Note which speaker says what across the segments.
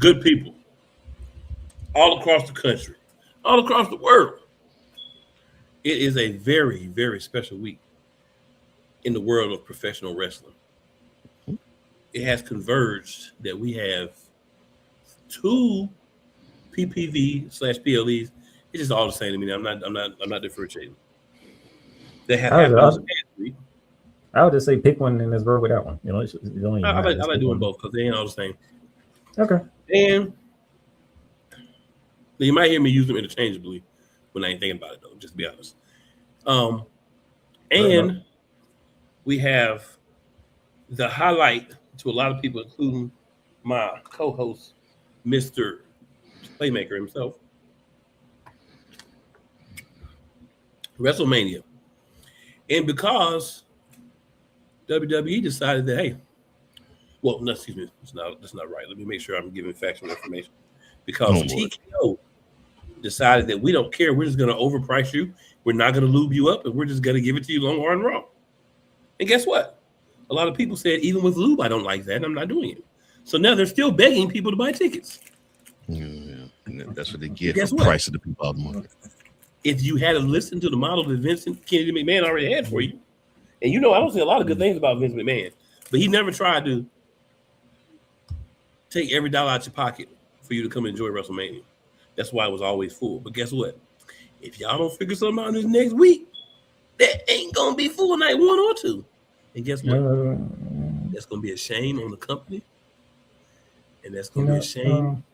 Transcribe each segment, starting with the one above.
Speaker 1: Good people all across the country, all across the world. It is a very, very special week in the world of professional wrestling. It has converged that we have two PPV slash PLEs. It's just all the same to me. I'm not differentiating. That have
Speaker 2: I would,
Speaker 1: happened
Speaker 2: I
Speaker 1: this
Speaker 2: would,
Speaker 1: past week.
Speaker 2: I would just say pick one and let's roll with that one. It don't
Speaker 1: I,
Speaker 2: even
Speaker 1: I
Speaker 2: matter.
Speaker 1: like I
Speaker 2: Just
Speaker 1: like
Speaker 2: pick
Speaker 1: doing
Speaker 2: one.
Speaker 1: both because they ain't all the same.
Speaker 2: Okay.
Speaker 1: And you might hear me use them interchangeably when I ain't thinking about it though, just to be honest. Um,
Speaker 2: Fair enough.
Speaker 1: and we have the highlight to a lot of people, including my co-host, Mr. Playmaker himself, WrestleMania. And because WWE decided that, hey, well, no, excuse me, that's not right. Let me make sure I'm giving factual information. Because
Speaker 3: Oh Lord.
Speaker 1: TKO decided that we don't care. We're just going to overprice you. We're not going to lube you up, and we're just going to give it to you long, hard, and raw. And guess what? A lot of people said, even with lube, I don't like that, and I'm not doing it. So now they're still begging people to buy tickets.
Speaker 3: Yeah. And that's what they get
Speaker 1: Guess
Speaker 3: for
Speaker 1: what?
Speaker 3: price of the people out of the market.
Speaker 1: If you had listened to the model that Vincent Kennedy McMahon already had for you, and you know I don't say a lot of good things about Vince McMahon, but he never tried to take every dollar out your pocket for you to come enjoy WrestleMania. That's why it was always full. But guess what? If y'all don't figure something out this next week, that ain't gonna be full night 1 or 2. And guess what? That's gonna be a shame on the company, and that's gonna be a shame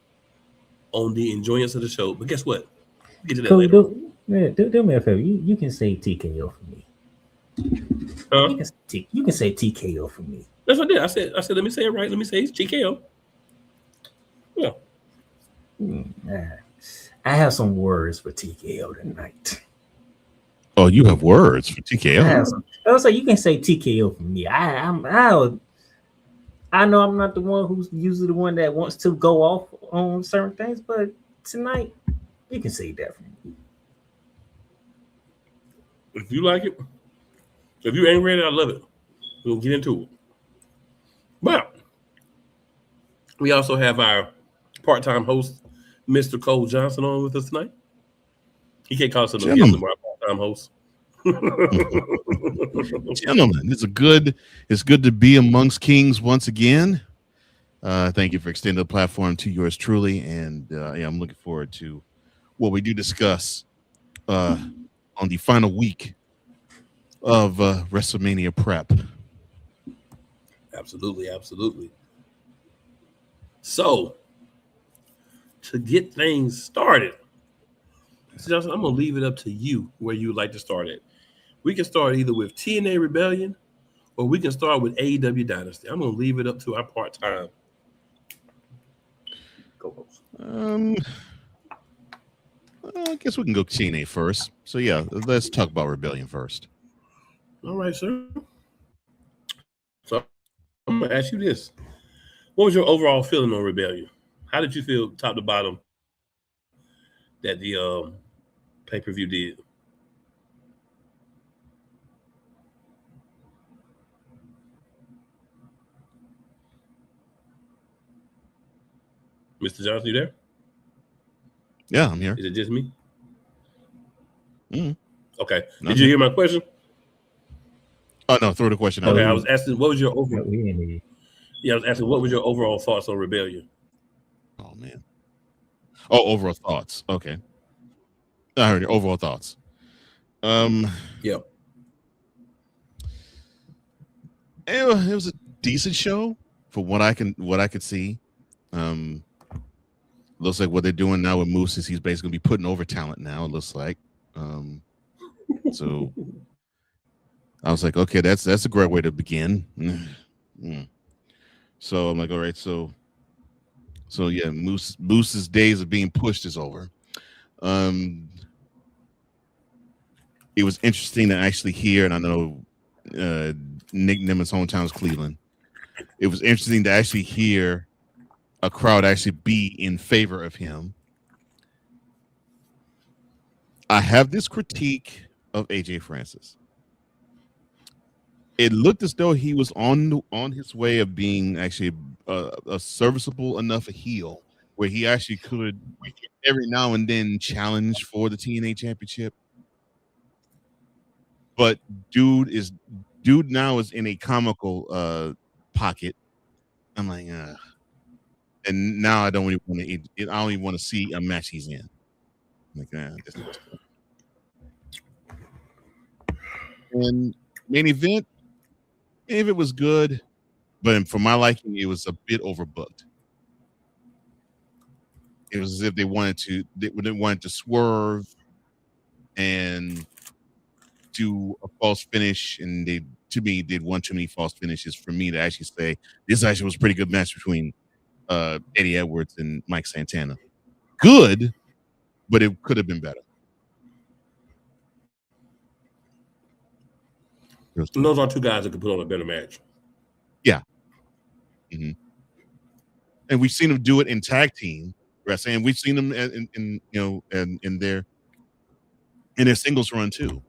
Speaker 1: on the enjoyance of the show. But guess what? We'll get to that
Speaker 2: Cool,
Speaker 1: later.
Speaker 2: do me a favor. You can say TKO for me.
Speaker 1: Huh?
Speaker 2: You can say TKO for me.
Speaker 1: That's what I did. I said, let me say it right. Let me say it's TKO. Yeah.
Speaker 2: I have some words for TKO tonight.
Speaker 3: Oh, you have words for TKO.
Speaker 2: I was like, you can say TKO for me. I know I'm not the one who's usually the one that wants to go off on certain things, but tonight you can say that for me.
Speaker 1: If you like it, if you ain't ready, I love it. We'll get into it. But we also have our part-time host, Mr. Cole Johnson, on with us tonight. He can't call us a guest anymore, part-time host.
Speaker 3: Gentlemen, it's good to be amongst kings once again. Thank you for extending the platform to yours truly, and I'm looking forward to what we do discuss on the final week of WrestleMania prep.
Speaker 1: Absolutely. So, to get things started, Mr. Johnson, I'm gonna leave it up to you where you'd like to start it. We can start either with TNA Rebellion or we can start with AEW Dynasty. I'm going to leave it up to our part-time co-host.
Speaker 3: I guess we can go TNA first. So, yeah, let's talk about Rebellion first.
Speaker 1: All right, sir. So, I'm going to ask you this. What was your overall feeling on Rebellion? How did you feel top to bottom that the pay-per-view did? Mr. Johnson, you there?
Speaker 3: Yeah, I'm here.
Speaker 1: Is it just me?
Speaker 3: Mm.
Speaker 1: Okay. Did you hear my question?
Speaker 3: Oh, no, throw the question out.
Speaker 1: Okay, I was asking, what was your overall...
Speaker 2: Yeah,
Speaker 1: I was asking, what was your overall thoughts on Rebellion?
Speaker 3: Oh, man. Oh, overall thoughts. Okay. I heard your overall thoughts.
Speaker 1: Yeah.
Speaker 3: It was a decent show for what I could see. Looks like what they're doing now with Moose is he's basically going to be putting over talent now, it looks like. So I was like, okay, that's a great way to begin. So I'm like, all right, so yeah, Moose's days of being pushed is over. It was interesting to actually hear, and I know Nick Nemeth's hometown is Cleveland. It was interesting to actually hear a crowd actually be in favor of him. I have this critique of AJ Francis. It looked as though he was on his way of being actually a serviceable enough heel where he actually could every now and then challenge for the TNA championship. But dude now is in a comical pocket. I'm like, and now I don't even want to. I don't even want to see a match he's in. I'm like, this is and main event was good, but for my liking, it was a bit overbooked. It was as if they wanted to swerve and do a false finish, and they did one too many false finishes for me to actually say this actually was a pretty good match between Eddie Edwards and Mike Santana. Good, but it could have been better.
Speaker 1: And those are two guys that could put on a better match.
Speaker 3: Yeah. Mm-hmm. And we've seen them do it in tag team wrestling, and we've seen them in their singles run too.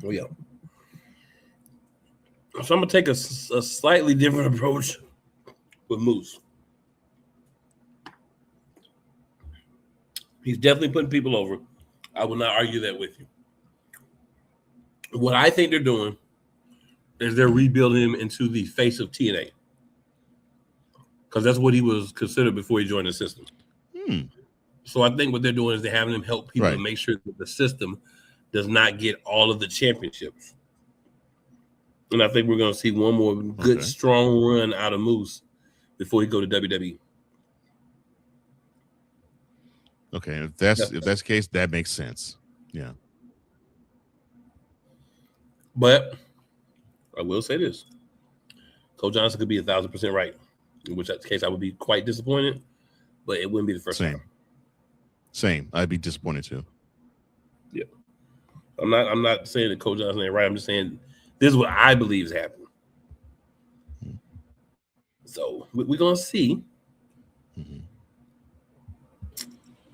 Speaker 1: Oh yeah. So I'm gonna take a slightly different approach with Moose. He's definitely putting people over. I will not argue that with you. What I think they're doing is they're rebuilding him into the face of TNA. Because that's what he was considered before he joined the system. So I think what they're doing is they're having him help people to make sure that the system does not get all of the championships. And I think we're going to see one more good, strong run out of Moose before he go to WWE.
Speaker 3: Okay, if that's the case, that makes sense. Yeah.
Speaker 1: But I will say this. Cole Johnson could be 1,000% right, in which case I would be quite disappointed, but it wouldn't be the first time.
Speaker 3: Same. I'd be disappointed too.
Speaker 1: Yeah. I'm not saying that Cole Johnson ain't right. I'm just saying this is what I believe is happening. So we're going to see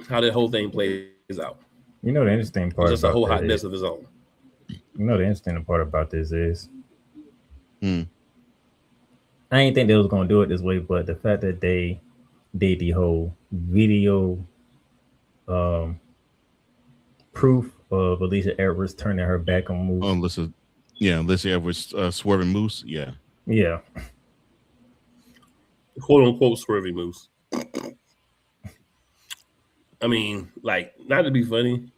Speaker 1: how that whole thing plays out.
Speaker 2: You know the interesting part
Speaker 1: it's just
Speaker 2: about
Speaker 1: a whole hot
Speaker 2: that
Speaker 1: mess of his own.
Speaker 2: You know the interesting part about this is I didn't think they was going to do it this way, but the fact that they did the whole video proof of Alicia Edwards turning her back on Moose.
Speaker 3: Oh, Alicia Edwards swerving Moose. Yeah.
Speaker 1: Quote unquote swerving Moose. I mean, like, not to be funny,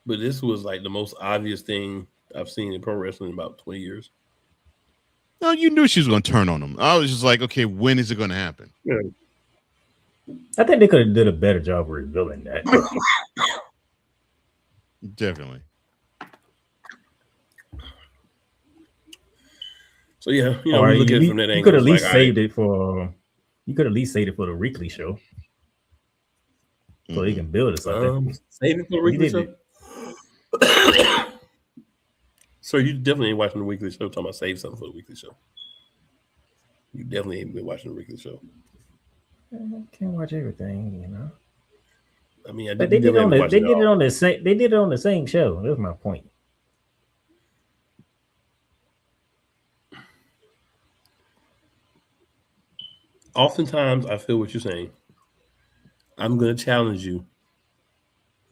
Speaker 1: but this was like the most obvious thing I've seen in pro wrestling in about 20 years.
Speaker 3: No, you knew she was going to turn on him. I was just like, okay, when is it going to happen?
Speaker 2: Yeah. I think they could have did a better job of revealing that.
Speaker 3: Definitely.
Speaker 1: So yeah, we look at it from that angle.
Speaker 2: You could at least saved it for. You could at least saved it for the weekly show, so you can build it.
Speaker 1: Save it for the weekly show. So you definitely ain't watching the weekly show. Talking about save something for the weekly show. You definitely ain't been watching the weekly show.
Speaker 2: I can't watch everything,
Speaker 1: I mean,
Speaker 2: they did it on the same. They did it on the same show. That's my point.
Speaker 1: Oftentimes, I feel what you're saying. I'm going to challenge you.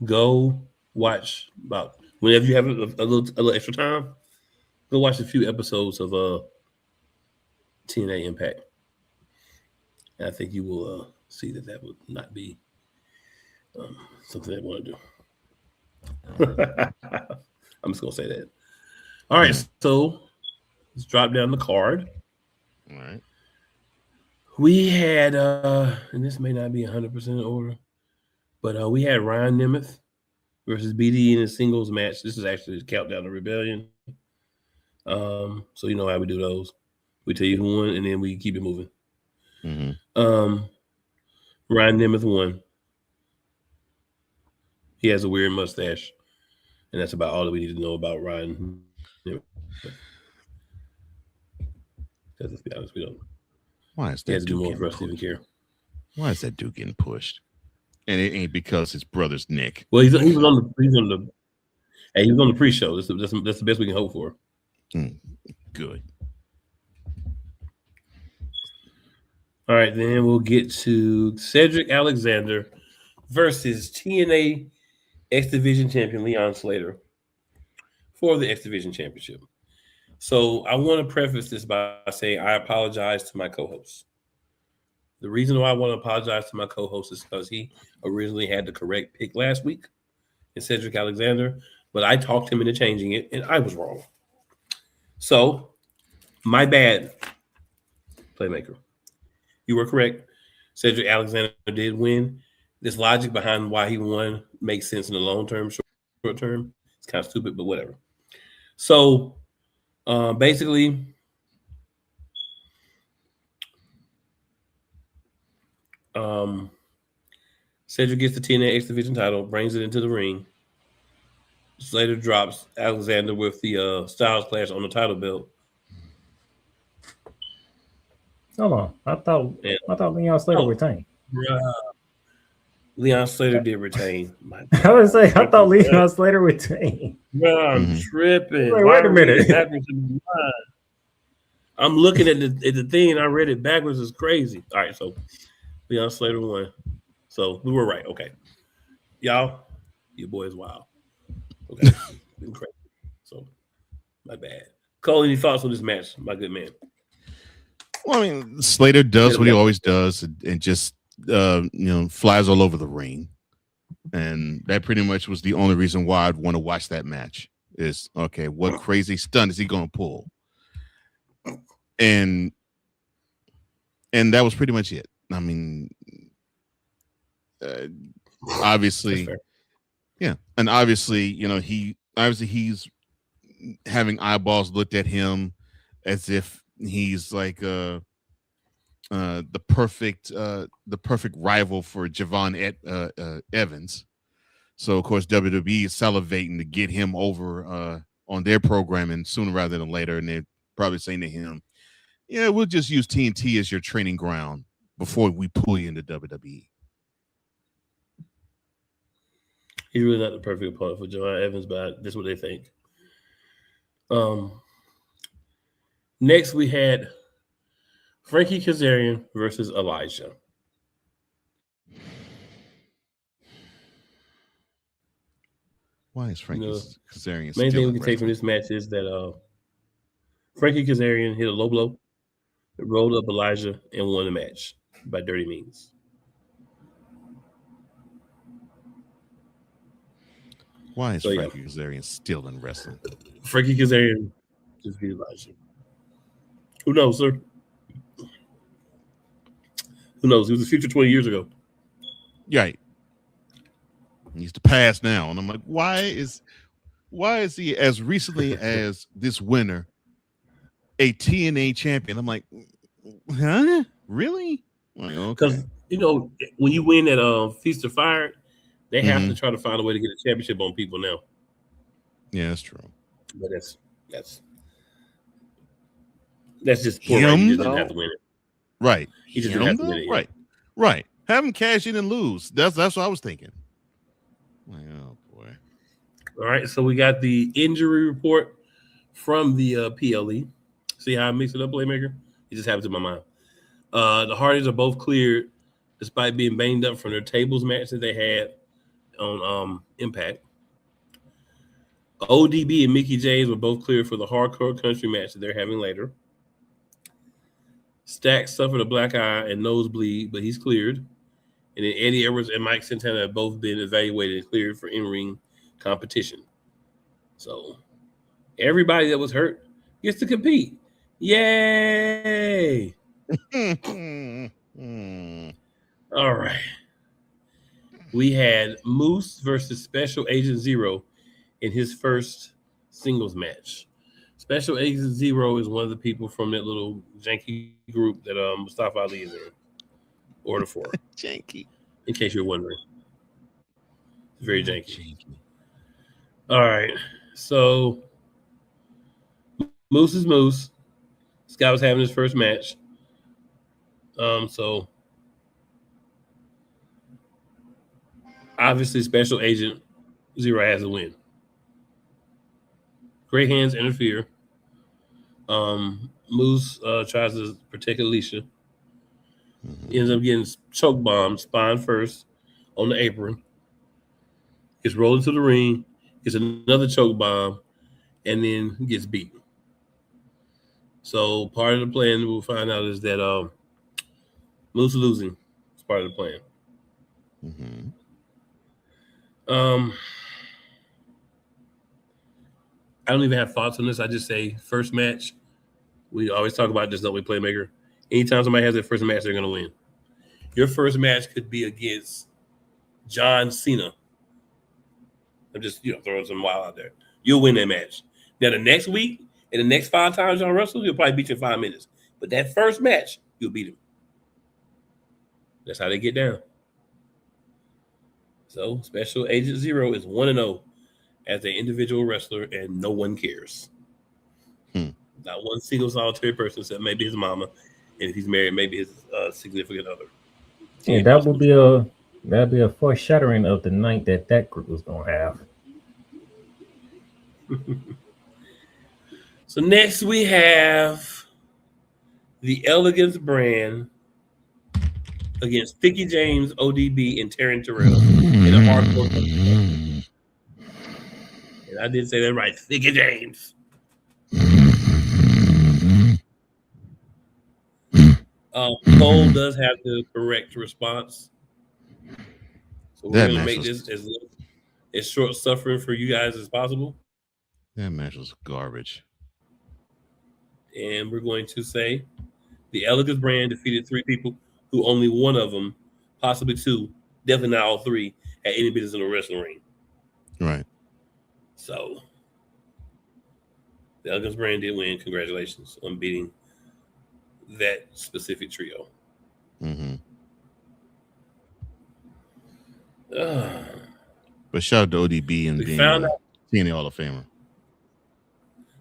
Speaker 1: Go watch about whenever you have a little extra time. Go watch a few episodes of TNA Impact. And I think you will see that would not be something they want to do. I'm just going to say that. All right, so let's drop down the card.
Speaker 3: All right.
Speaker 1: We had, and this may not be 100% order, but we had Ryan Nemeth versus BD in a singles match. This is actually the Countdown to Rebellion. So you know how we do those. We tell you who won, and then we keep it moving. Ryan Nemeth won. He has a weird mustache, and that's about all that we need to know about Ryan Nemeth. Because let's be honest, we don't.
Speaker 3: Why is that
Speaker 1: dude more for us to even care?
Speaker 3: Why is that dude getting pushed? And it ain't because his brother's Nick.
Speaker 1: Well, he was on the pre-show. That's the best we can hope for.
Speaker 3: Good.
Speaker 1: All right, then we'll get to Cedric Alexander versus TNA X Division champion Leon Slater for the X Division championship. So I want to preface this by saying I apologize to my co-host. The reason why I want to apologize to my co-host is because he originally had the correct pick last week in Cedric Alexander, but I talked him into changing it, and I was wrong. So, my bad, Playmaker. You were correct. Cedric Alexander did win. This logic behind why he won makes sense in the long term, short term. It's kind of stupid, but whatever. So, basically, Cedric gets the TNA X Division title, brings it into the ring. Slater drops Alexander with the Styles Clash on the title belt.
Speaker 2: Hold on. I thought Leon Slater retained.
Speaker 1: Leon Slater did retain.
Speaker 2: I would say I thought Leon Slater retained.
Speaker 1: Bro, I'm tripping.
Speaker 2: Like, wait a minute.
Speaker 1: I'm looking at the thing and I read it backwards. It's crazy. All right, so Leon Slater won. So we were right. Okay. Y'all, your boy is wild. Okay. Been crazy. So my bad. Cole, any thoughts on this match, my good man?
Speaker 3: Well, I mean, Slater does what he always does and just flies all over the ring. And that pretty much was the only reason why I'd want to watch that match is, okay, what crazy stunt is he going to pull? And that was pretty much it. I mean, obviously, yeah. And obviously, he's having eyeballs looked at him as if he's like the perfect rival for Javon Evans. So of course WWE is salivating to get him over on their programming sooner rather than later, and they're probably saying to him, "Yeah, we'll just use TNT as your training ground before we pull you into WWE."
Speaker 1: He's really not the perfect opponent for Javon Evans, but that's what they think. Next, we had Frankie Kazarian versus Elijah.
Speaker 3: Why is Frankie Kazarian
Speaker 1: main
Speaker 3: still
Speaker 1: thing we can take from this match is that Frankie Kazarian hit a low blow, rolled up Elijah, and won the match by dirty means.
Speaker 3: Why is Frankie Kazarian still in wrestling?
Speaker 1: Frankie Kazarian just beat Elijah. Who knows, sir? Who knows? He was the future 20 years ago.
Speaker 3: Right. He's the past now. And I'm like, why is he as recently as this winter a TNA champion? I'm like, huh? Really?
Speaker 1: Because when you win at Feast or Fire, they have to try to find a way to get a championship on people now.
Speaker 3: Yeah, that's true.
Speaker 1: But that's just poor. Right? He just didn't have to win it.
Speaker 3: Right.
Speaker 1: He just didn't have to win it.
Speaker 3: Right. Right. Have him cash in and lose. That's what I was thinking. Oh boy.
Speaker 1: All right. So we got the injury report from the PLE. See how I mix it up, Playmaker? It just happens in my mind. The Hardys are both cleared despite being banged up from their tables match that they had on Impact. ODB and Mickey James were both cleared for the Hardcore Country match that they're having later. Stack suffered a black eye and nosebleed, but he's cleared. And then Eddie Edwards and Mike Santana have both been evaluated and cleared for in-ring competition. So everybody that was hurt gets to compete. Yay! All right. We had Moose versus Special Agent Zero in his first singles match. Special Agent Zero is one of the people from that little janky group that Mustafa Ali is in. Order 4.
Speaker 3: Janky.
Speaker 1: In case you're wondering. It's very janky. All right. So Moose is Moose. This guy was having his first match. So obviously Special Agent Zero has a win. Great hands interfere. Moose tries to protect Alicia. ends up getting choke bombed, spine first on the apron, gets rolled into the ring, gets another choke bomb, and then gets beaten. So part of the plan we'll find out is that Moose losing is part of the plan.
Speaker 3: Mm-hmm.
Speaker 1: I don't even have thoughts on this. I just say first match. We always talk about this, don't we, Playmaker? Anytime somebody has their first match, they're going to win. Your first match could be against John Cena. I'm just throwing some wild out there. You'll win that match. Now the next week and the next 5 times John wrestle, he'll probably beat you in 5 minutes. But that first match, you'll beat him. That's how they get down. So Special Agent Zero is 1-0 as an individual wrestler, and no one cares. Not one single solitary person, except maybe his mama, and if he's married, maybe his significant other.
Speaker 2: Yeah, that'd be a foreshadowing of the night that group was gonna have.
Speaker 1: So next we have the Elegance brand against Thicky James, ODB, and Taryn Terrell in a hardcore match. And I did say that right, Thicky James. Cole does have the correct response. So we're going to make this as short suffering for you guys as possible.
Speaker 3: That match was garbage.
Speaker 1: And we're going to say the Elegance brand defeated 3 people who only one of them, possibly 2, definitely not all 3, had any business in the wrestling ring.
Speaker 3: Right.
Speaker 1: So the Elegance brand did win. Congratulations on beating that specific trio.
Speaker 3: Mm-hmm. But shout out to ODB and being TNA Hall of Famer.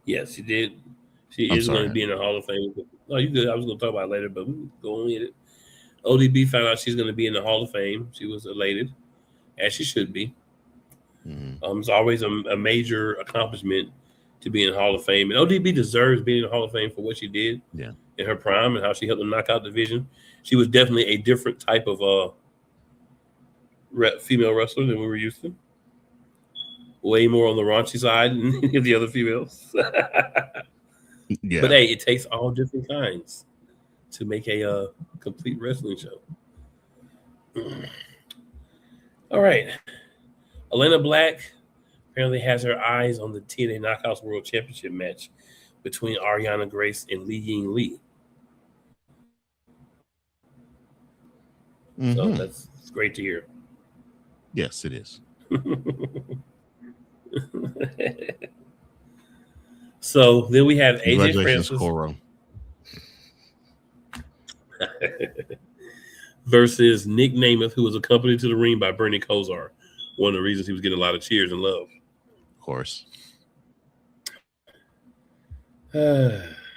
Speaker 1: Yes, she did. She is going to be in the Hall of Fame. Oh, you good. I was going to talk about it later, but we can go on with it. ODB found out she's going to be in the Hall of Fame. She was elated, as she should be.
Speaker 3: Mm-hmm.
Speaker 1: It's always a major accomplishment to be in the Hall of Fame. And ODB deserves being in the Hall of Fame for what she did in her prime and how she helped them knock out division. She was definitely a different type of female wrestler than we were used to. Way more on the raunchy side than any of the other females.
Speaker 3: Yeah.
Speaker 1: But hey, it takes all different kinds to make a complete wrestling show. All right. Elena Black apparently has her eyes on the TNA Knockouts World Championship match between Ariana Grace and Li Ying Lee.
Speaker 3: Mm-hmm.
Speaker 1: So that's great to hear.
Speaker 3: Yes, it is.
Speaker 1: So then we have AJ Francis
Speaker 3: Coro.
Speaker 1: versus Nick Namath, who was accompanied to the ring by Bernie Kosar. One of the reasons he was getting a lot of cheers and love.
Speaker 3: Of course.
Speaker 1: AJ.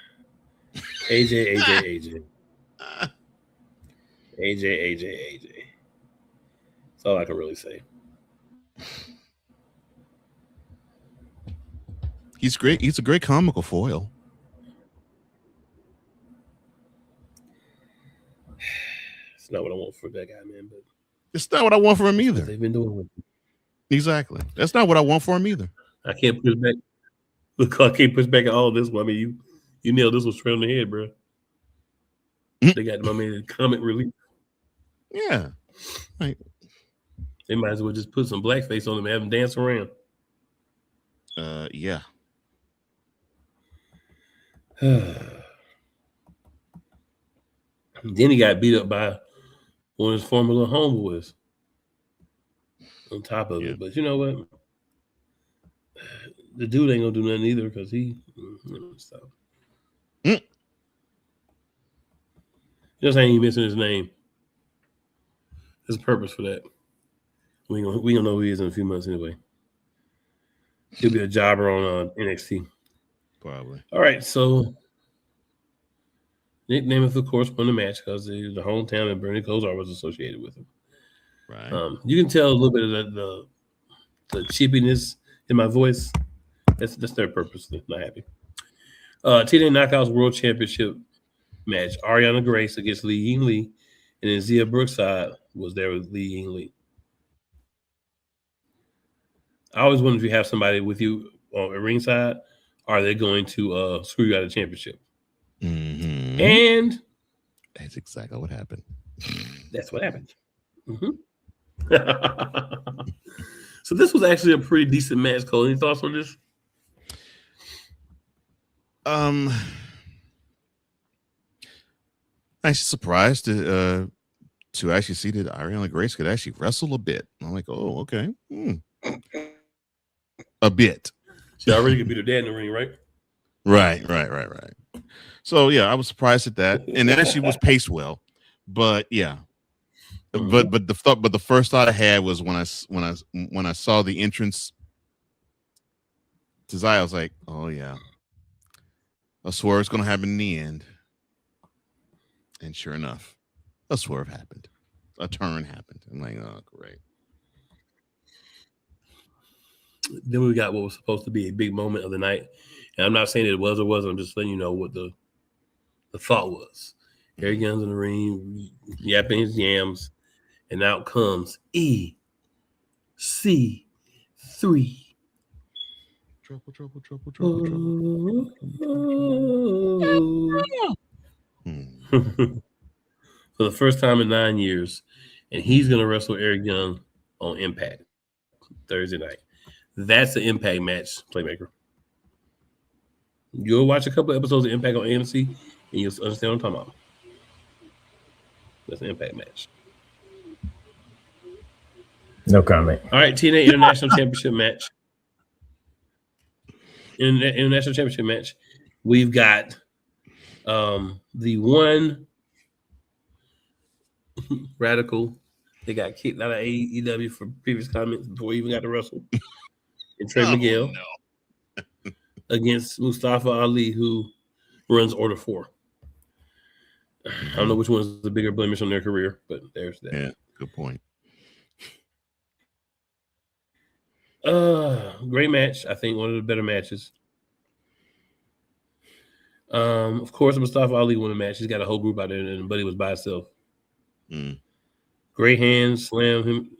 Speaker 1: That's all I can really say.
Speaker 3: He's great. He's a great comical foil.
Speaker 1: It's not what I want for that guy, man. But
Speaker 3: it's not what I want for him either.
Speaker 1: They've been doing with him.
Speaker 3: Exactly. That's not what I want for him either.
Speaker 1: I can't push back. Look, I can't push back at all of this one. I mean, you nailed this one straight on the head, bro. They got my man comic relief.
Speaker 3: Yeah. Right.
Speaker 1: They might as well just put some blackface on him and have him dance around.
Speaker 3: Yeah.
Speaker 1: Then he got beat up by one of his former little homeboys on top of it. But you know what? The dude ain't gonna do nothing either because he so. Just ain't even missing his name. There's a purpose for that. We gonna know who he is in a few months anyway. He'll be a jobber on NXT.
Speaker 3: Probably.
Speaker 1: All right, so Nick Namath, of course, won the match because the hometown and Bernie Kosar was associated with him.
Speaker 3: Right.
Speaker 1: You can tell a little bit of the chippiness in my voice. That's their purpose. They're not happy. TNA Knockouts World Championship match. Ariana Grace against Li Ying Lee And then Zia Brookside was there with Lee Ying Lee. I always wonder if you have somebody with you on a ringside, are they going to screw you out of the championship?
Speaker 3: Mm-hmm.
Speaker 1: And
Speaker 3: that's exactly what happened.
Speaker 1: That's what happened. Mm-hmm. So this was actually a pretty decent match, Cole. Any thoughts on this?
Speaker 3: Actually surprised to actually see that Ariana Grace could actually wrestle a bit. I'm like, oh, okay. A bit.
Speaker 1: She already could beat her dad in the ring, right?
Speaker 3: Right. So yeah, I was surprised at that. And then she was paced well. But yeah.
Speaker 1: Mm-hmm.
Speaker 3: But the first thought I had was when I saw the entrance to Zaya, I was like, oh yeah. A swerve's gonna happen in the end. And sure enough, a swerve happened. A turn happened. I'm like, oh, great.
Speaker 1: Then we got what was supposed to be a big moment of the night. And I'm not saying it was or wasn't. I'm just letting you know what the thought was. Eric Young's in the ring, yapping his yams, and out comes EC3.
Speaker 3: Trouble.
Speaker 1: For the first time in 9 years, and he's going to wrestle Eric Young on Impact Thursday night. That's an Impact match, Playmaker. You'll watch a couple of episodes of Impact on AMC, and you'll understand what I'm talking about. That's an Impact match.
Speaker 2: No comment.
Speaker 1: All right, TNA International Championship match. In the International Championship match, we've got the one Radical. They got kicked out of AEW for previous comments before he even got to wrestle. And Trey Miguel against Mustafa Ali, who runs Order 4. I don't know which one is the bigger blemish on their career, but there's that.
Speaker 3: Yeah, good point.
Speaker 1: Great match. I think one of the better matches. Of course, Mustafa Ali won the match. He's got a whole group out there, and Buddy was by himself. Great hands, slammed him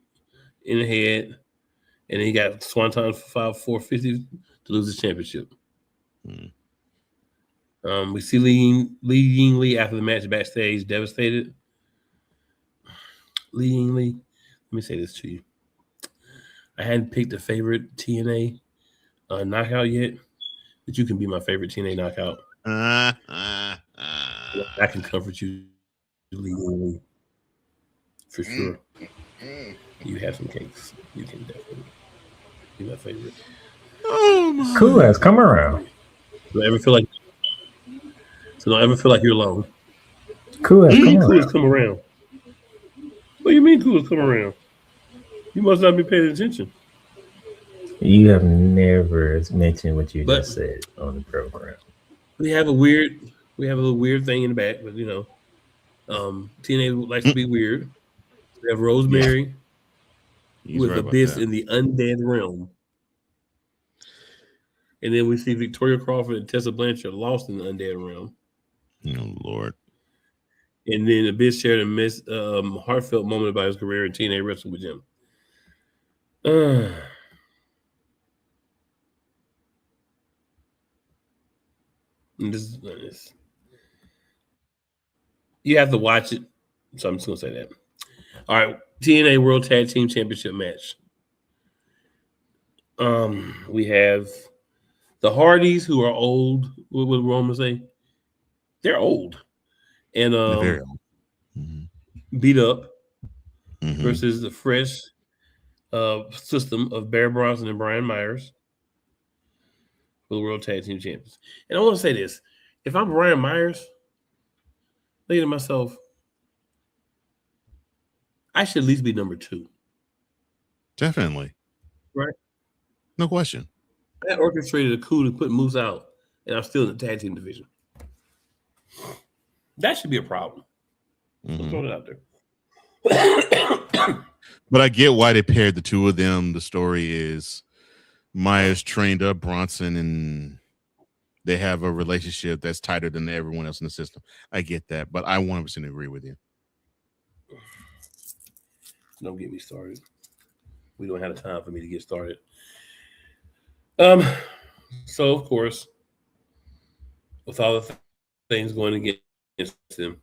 Speaker 1: in the head, and then he got Swanton for 450 to lose his championship. We see Lee Ying Lee after the match backstage, devastated. Lee Ying Lee, let me say this to you. I hadn't picked a favorite TNA knockout yet, but you can be my favorite TNA knockout. I can comfort you, Lee Ying Lee, for sure. You have some cakes. You can definitely be my favorite.
Speaker 3: Oh my!
Speaker 2: Cool has come around.
Speaker 1: Don't ever feel like you're alone.
Speaker 2: Cool has come
Speaker 1: Cool
Speaker 2: around.
Speaker 1: has come around. What do you mean cool has come around? You must not be paying attention.
Speaker 2: You have never mentioned what you just said on the program.
Speaker 1: We have a little weird thing in the back, but TNA likes to be weird. We have Rosemary with Abyss in the undead realm. And then we see Victoria Crawford and Tessa Blanchard lost in the undead realm.
Speaker 3: Oh, Lord.
Speaker 1: And then Abyss shared a heartfelt moment about his career in TNA wrestling with him. This. You have to watch it. So I'm just going to say that. All right. TNA World Tag Team Championship match. We have the Hardys, who are old. What would Roman say? They're old. And
Speaker 3: They're very old.
Speaker 1: Beat up versus the fresh system of Bear Bronson and Brian Myers for the World Tag Team Champions. And I want to say this. If I'm Brian Myers, thinking to myself, I should at least be number 2.
Speaker 3: Definitely.
Speaker 1: Right?
Speaker 3: No question.
Speaker 1: I orchestrated a coup to put Moose out, and I'm still in the tag team division. That should be a problem. Let's throw it out there.
Speaker 3: But I get why they paired the two of them. The story is Myers trained up Bronson, and they have a relationship that's tighter than everyone else in the system. I get that, but I 100% agree with you.
Speaker 1: Don't get me started. We don't have the time for me to get started. So of course, with all the things going against him,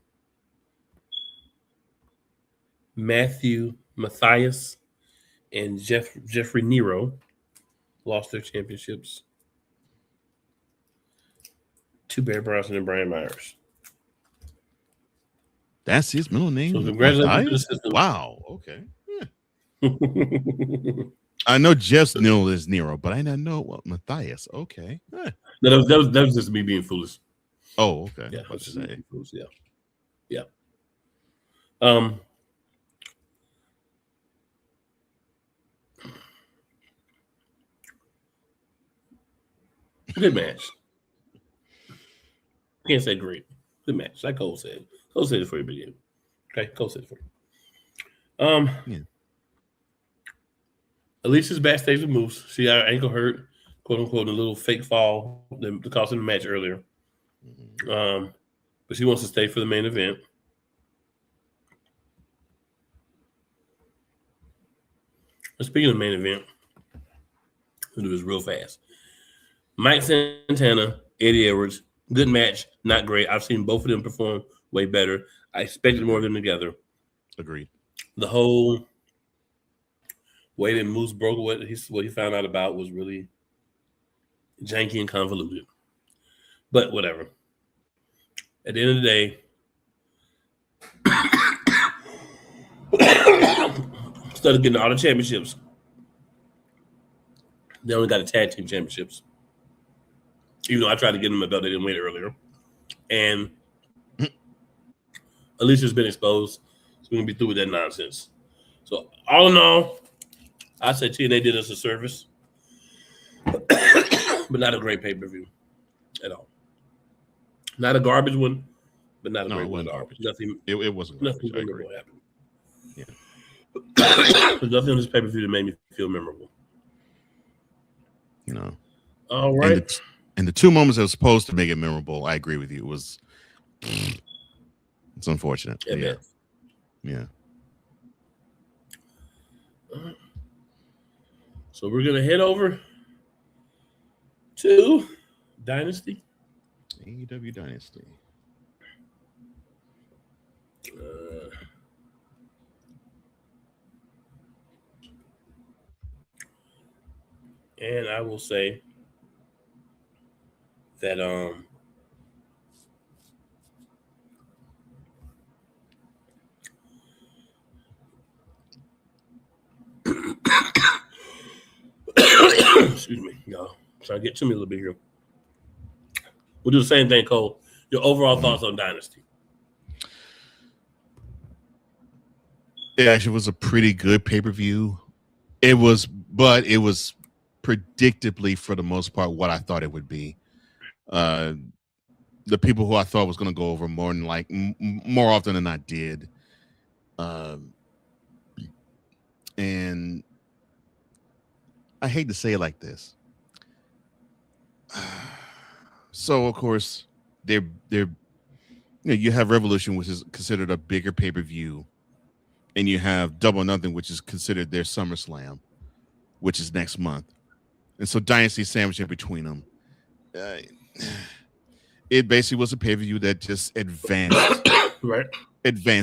Speaker 1: Matthias and Jeffrey Nero lost their championships to Bear Bronson and Brian Myers.
Speaker 3: That's his middle name.
Speaker 1: So congratulations to the system.
Speaker 3: Wow. Okay. I know Jeff's Nero is Nero, but I didn't know what Matthias. Okay.
Speaker 1: No, that was just me being foolish.
Speaker 3: Oh, okay.
Speaker 1: Yeah, that's just me foolish. Yeah. Good match. Can't say great. Good match. Like Cole said. Cole said it for you, beginning. Okay, Cole said it for you.
Speaker 3: Yeah.
Speaker 1: Alicia's backstage with Moose. She got her ankle hurt, quote unquote, in a little fake fall that cost him the match earlier. But she wants to stay for the main event. And speaking of the main event, we'll do this real fast. Mike Santana, Eddie Edwards, good match, not great. I've seen both of them perform way better. I expected more of them together.
Speaker 3: Agreed.
Speaker 1: The whole way that Moose broke what he found out about was really janky and convoluted. But whatever. At the end of the day, instead of getting all the championships, they only got the tag team championships. Even though I tried to get them a belt, they didn't win earlier. And Alicia's been exposed. So we're going to be through with that nonsense. So all in all, I said TNA did us a service. But not a great pay-per-view at all. Not a garbage one, but not a great one.
Speaker 3: Garbage.
Speaker 1: Nothing.
Speaker 3: It wasn't garbage.
Speaker 1: Nothing
Speaker 3: I agree.
Speaker 1: memorable happened. Yeah. There's nothing on this pay-per-view that made me feel memorable.
Speaker 3: No.
Speaker 1: All right.
Speaker 3: And the two moments that were supposed to make it memorable, I agree with you. It was it's unfortunate. Yeah.
Speaker 1: So we're gonna head over to Dynasty.
Speaker 3: AEW Dynasty.
Speaker 1: And I will say that excuse me, y'all. Try to get to me a little bit here. We'll do the same thing, Cole. Your overall thoughts on Dynasty?
Speaker 3: It actually was a pretty good pay-per-view. It was predictably, for the most part, what I thought it would be. The people who I thought was going to go over more often than I did. And I hate to say it like this. So of course you have Revolution, which is considered a bigger pay-per-view, and you have Double or Nothing, which is considered their SummerSlam, which is next month. And so Dynasty sandwiched in between them. It basically was a pay-per-view that just advanced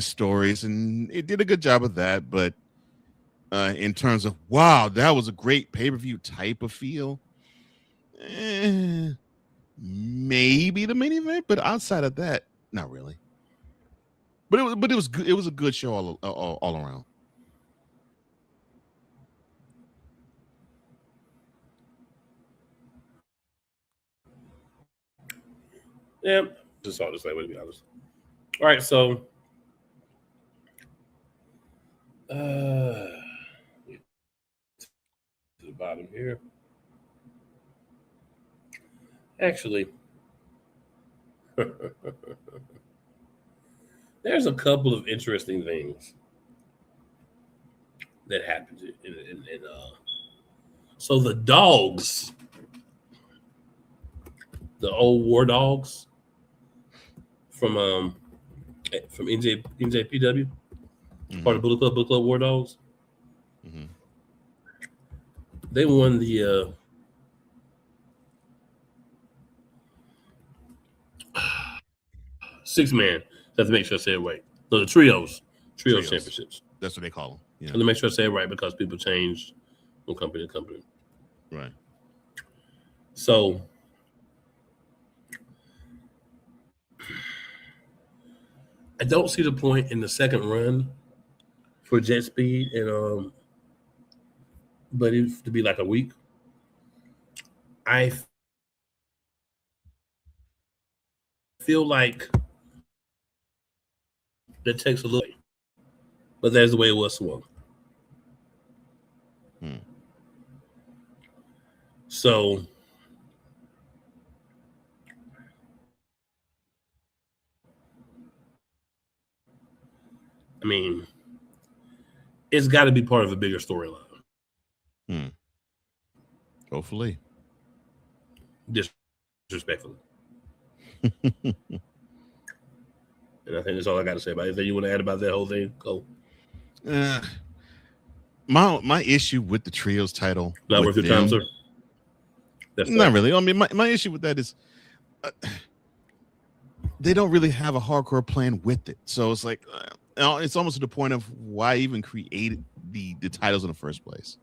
Speaker 3: stories, and it did a good job of that. But in terms of, wow, that was a great pay-per-view type of feel, maybe the main event, but outside of that, not really. But it was good. It was a good show all around.
Speaker 1: Yeah, just saw this way, to be honest. All right, so to the bottom here. Actually, there's a couple of interesting things that happened so the dogs, the old war dogs from NJPW, part of Bullet Club War Dogs.
Speaker 3: Mm-hmm.
Speaker 1: They won the 6-man. Have to make sure I say it right. No, the trios championships.
Speaker 3: That's what they call them. Yeah.
Speaker 1: Have to make sure I say it right because people changed from company to company.
Speaker 3: Right.
Speaker 1: So I don't see the point in the second run for Jet Speed and but it to be like a week. I feel like that takes a little, but that's the way it was swung. So I mean, it's got to be part of a bigger storyline.
Speaker 3: Hopefully.
Speaker 1: Disrespectfully. And I think that's all I got to say about it. Anything you want to add about that whole thing? Go.
Speaker 3: My issue with the trios title.
Speaker 1: Not worth your time, sir?
Speaker 3: That's not really. I mean, my issue with that is they don't really have a hardcore plan with it. So it's like, it's almost to the point of why even create the titles in the first place.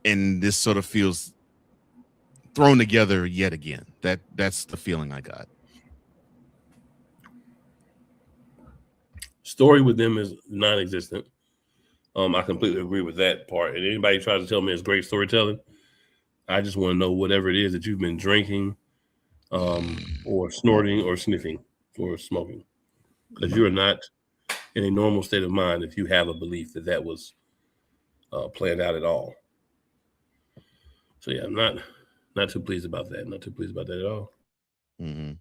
Speaker 3: And this sort of feels thrown together yet again. That's the feeling I got.
Speaker 1: Story with them is non-existent. I completely agree with that part. And anybody tries to tell me it's great storytelling, I just want to know whatever it is that you've been drinking, or snorting, or sniffing, or smoking, because you're not in a normal state of mind if you have a belief that was planned out at all. So yeah, I'm not too pleased about that. Not too pleased about that at all.
Speaker 3: Mm-hmm.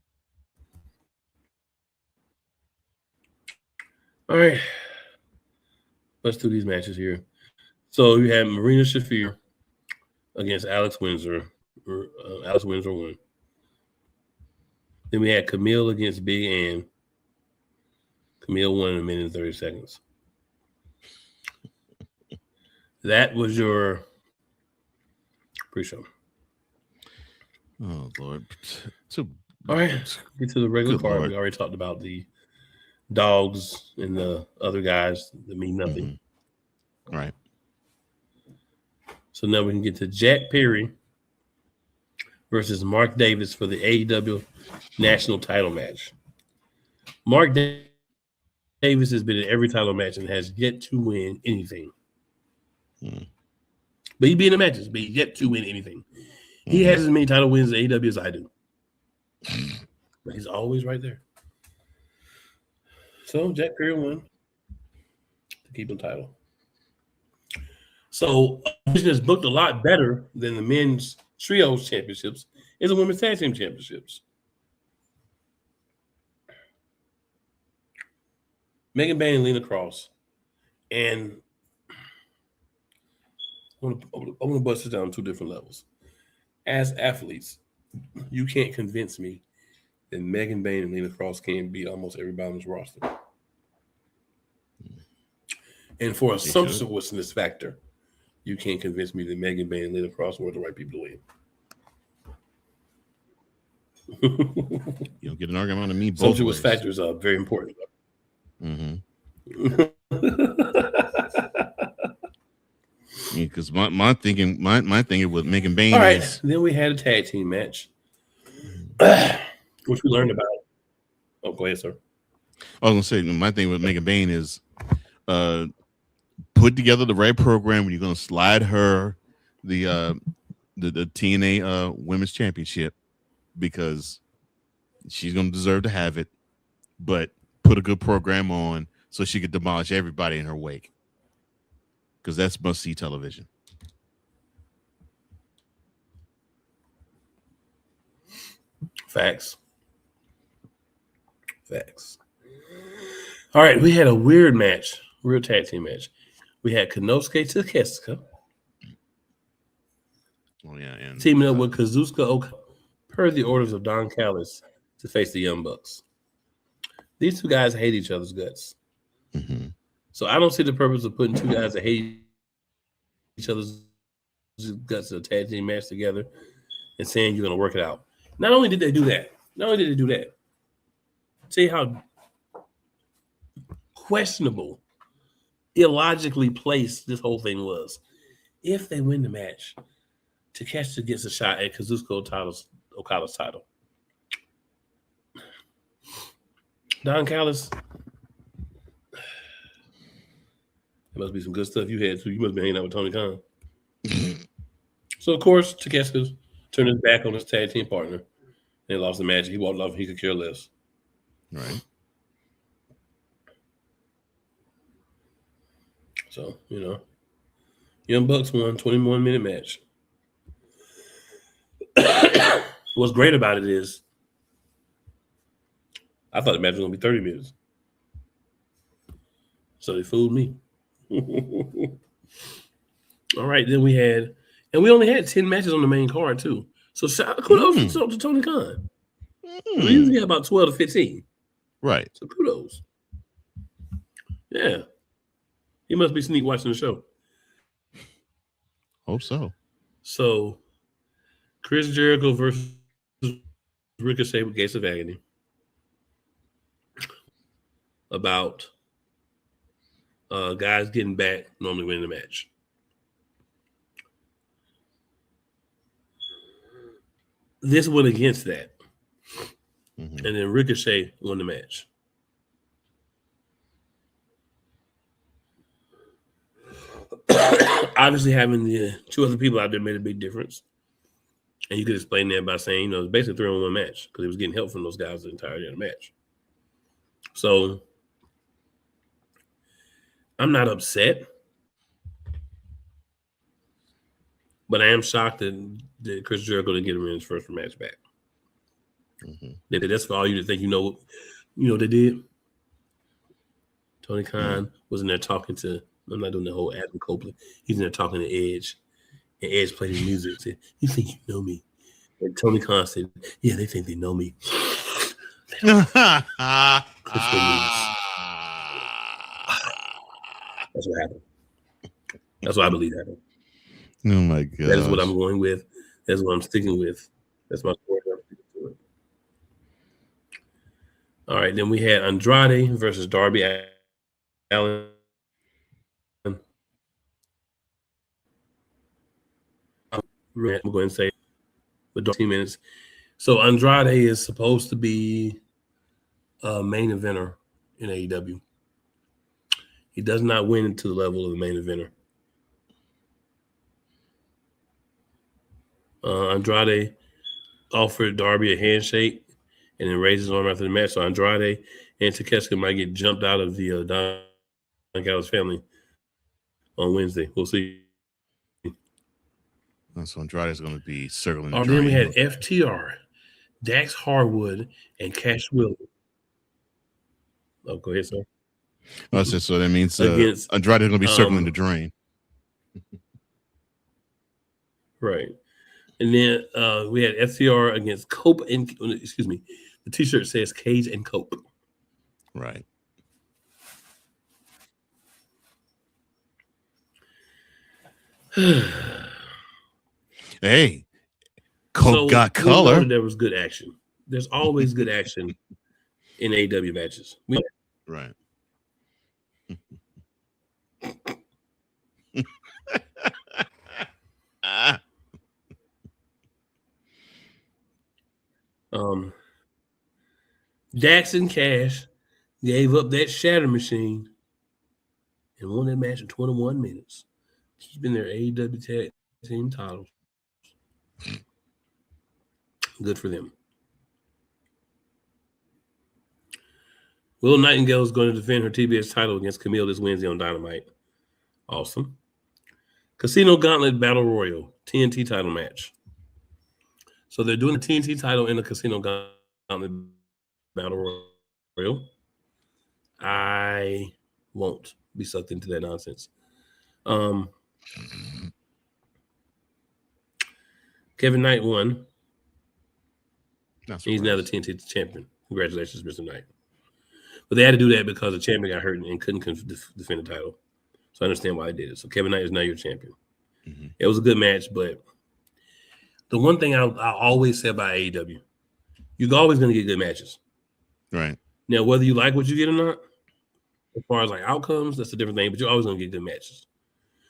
Speaker 1: All right, let's do these matches here. So you had Marina Shafir against Alex Windsor. Alex Windsor won. Then we had Camille against Big Ann. Camille won in a minute and 30 seconds. That was your pre-show.
Speaker 3: Oh, Lord.
Speaker 1: All right, get to the regular card. Lord. We already talked about the dogs and the other guys that mean nothing.
Speaker 3: Mm-hmm. Right.
Speaker 1: So now we can get to Jack Perry versus Mark Davis for the AEW national title match. Mark Davis has been in every title match and has yet to win anything. But he be in the matches, but yet to win anything. He has as many title wins in AEW as I do. But he's always right there. So Jack Perry won to keep the title. So which is booked a lot better than the men's trios championships is the women's tag team championships. Megan Bain and Lena Cross. And I want to bust this down on two different levels. As athletes, you can't convince me that Megan Bain and Lena Cross can beat almost everybody on this roster. And for a sumptuousness factor, you can't convince me that Megan Bain and Lena Cross were the right people to
Speaker 3: win. You don't get an argument on me.
Speaker 1: Sumptuous factors are very important.
Speaker 3: Mm-hmm. Because my thinking with Megan Bain.
Speaker 1: All right, then we had a tag team match, which we learned about. Oh, go ahead, sir.
Speaker 3: I was gonna say my thing with Megan Bain is put together the right program when you're gonna slide her the TNA Women's Championship, because she's gonna deserve to have it, but put a good program on so she could demolish everybody in her wake, because that's must-see television.
Speaker 1: Facts. All right, we had a weird tag team match. We had Konosuke Takeshita.
Speaker 3: Oh yeah, and
Speaker 1: teaming up with Kazuchika Okada per the orders of Don Callis to face the Young Bucks. These two guys hate each other's guts.
Speaker 3: Mm-hmm.
Speaker 1: So I don't see the purpose of putting two guys that hate each other's guts in a tag team match together and saying you're going to work it out. Not only did they do that, see how questionable, illogically placed this whole thing was. If they win the match, Takeshita gets a shot at Kazuchika Okada's title. Don Callis, there must be some good stuff you had too. You must be hanging out with Tony Khan. So, of course, Takeshita turned his back on his tag team partner and lost the match. He walked off. He could care less.
Speaker 3: Right.
Speaker 1: So, Young Bucks won 21-minute match. What's great about it is I thought the match was going to be 30 minutes. So they fooled me. All right, then we only had 10 matches on the main card, too. So kudos to Tony Khan. We usually have about 12 to 15.
Speaker 3: Right.
Speaker 1: So kudos. Yeah. He must be sneak watching the show.
Speaker 3: Hope so.
Speaker 1: So Chris Jericho versus Ricochet with Gates of Agony. About guys getting back, normally winning the match. This went against that. Mm-hmm. And then Ricochet won the match. Obviously, having the two other people out there made a big difference. And you could explain that by saying, it's basically 3-on-1 match because he was getting help from those guys the entirety of the match. So I'm not upset, but I am shocked that Chris Jericho didn't get him in his first match back. Mm-hmm. That's for all you to think what they did. Tony Khan was in there talking to, I'm not doing the whole Adam Copeland. He's in there talking to Edge, and Edge played his music and said, "You think you know me?" And Tony Khan said, "Yeah, they think they know me." That's what happened. That's what I believe happened.
Speaker 3: Oh my God.
Speaker 1: That is what I'm going with. That's what I'm sticking with. That's my story. I'm sticking to it. All right, then we had Andrade versus Darby Allin. I'm going to go ahead and say with 10 minutes. So Andrade is supposed to be a main eventer in AEW. He does not win into the level of the main eventer. Andrade offered Darby a handshake and then raised his arm after the match. So Andrade and Takeshita might get jumped out of the Don Callis family on Wednesday. We'll see.
Speaker 3: So Andrade is going to be circling the drain.
Speaker 1: Then we had FTR, Dax Harwood, and Cash Wheeler. Oh, go ahead, sir.
Speaker 3: I said, so that means Andrade is going to be circling the drain.
Speaker 1: Right. And then we had FTR against Cope and, excuse me, the T-shirt says Cage and Cope.
Speaker 3: Right. Hey, Cope got color.
Speaker 1: There was good action. There's always good action in AEW matches.
Speaker 3: Right.
Speaker 1: Dax and Cash gave up that shatter machine and won that match in 21 minutes, keeping their AEW tag team titles. Good for them. Willow Nightingale is going to defend her TBS title against Camille this Wednesday on Dynamite. Awesome. Casino Gauntlet Battle Royal, TNT title match. So they're doing the TNT title in the Casino Gauntlet Battle Royal. I won't be sucked into that nonsense. Kevin Knight won. He's now the TNT champion. Congratulations, Mr. Knight. But they had to do that because the champion got hurt and couldn't defend the title. So I understand why they did it. So Kevin Knight is now your champion. Mm-hmm. It was a good match, but the one thing I always say about AEW, you're always going to get good matches.
Speaker 3: Right.
Speaker 1: Now, whether you like what you get or not, as far as like outcomes, that's a different thing, but you're always going to get good matches.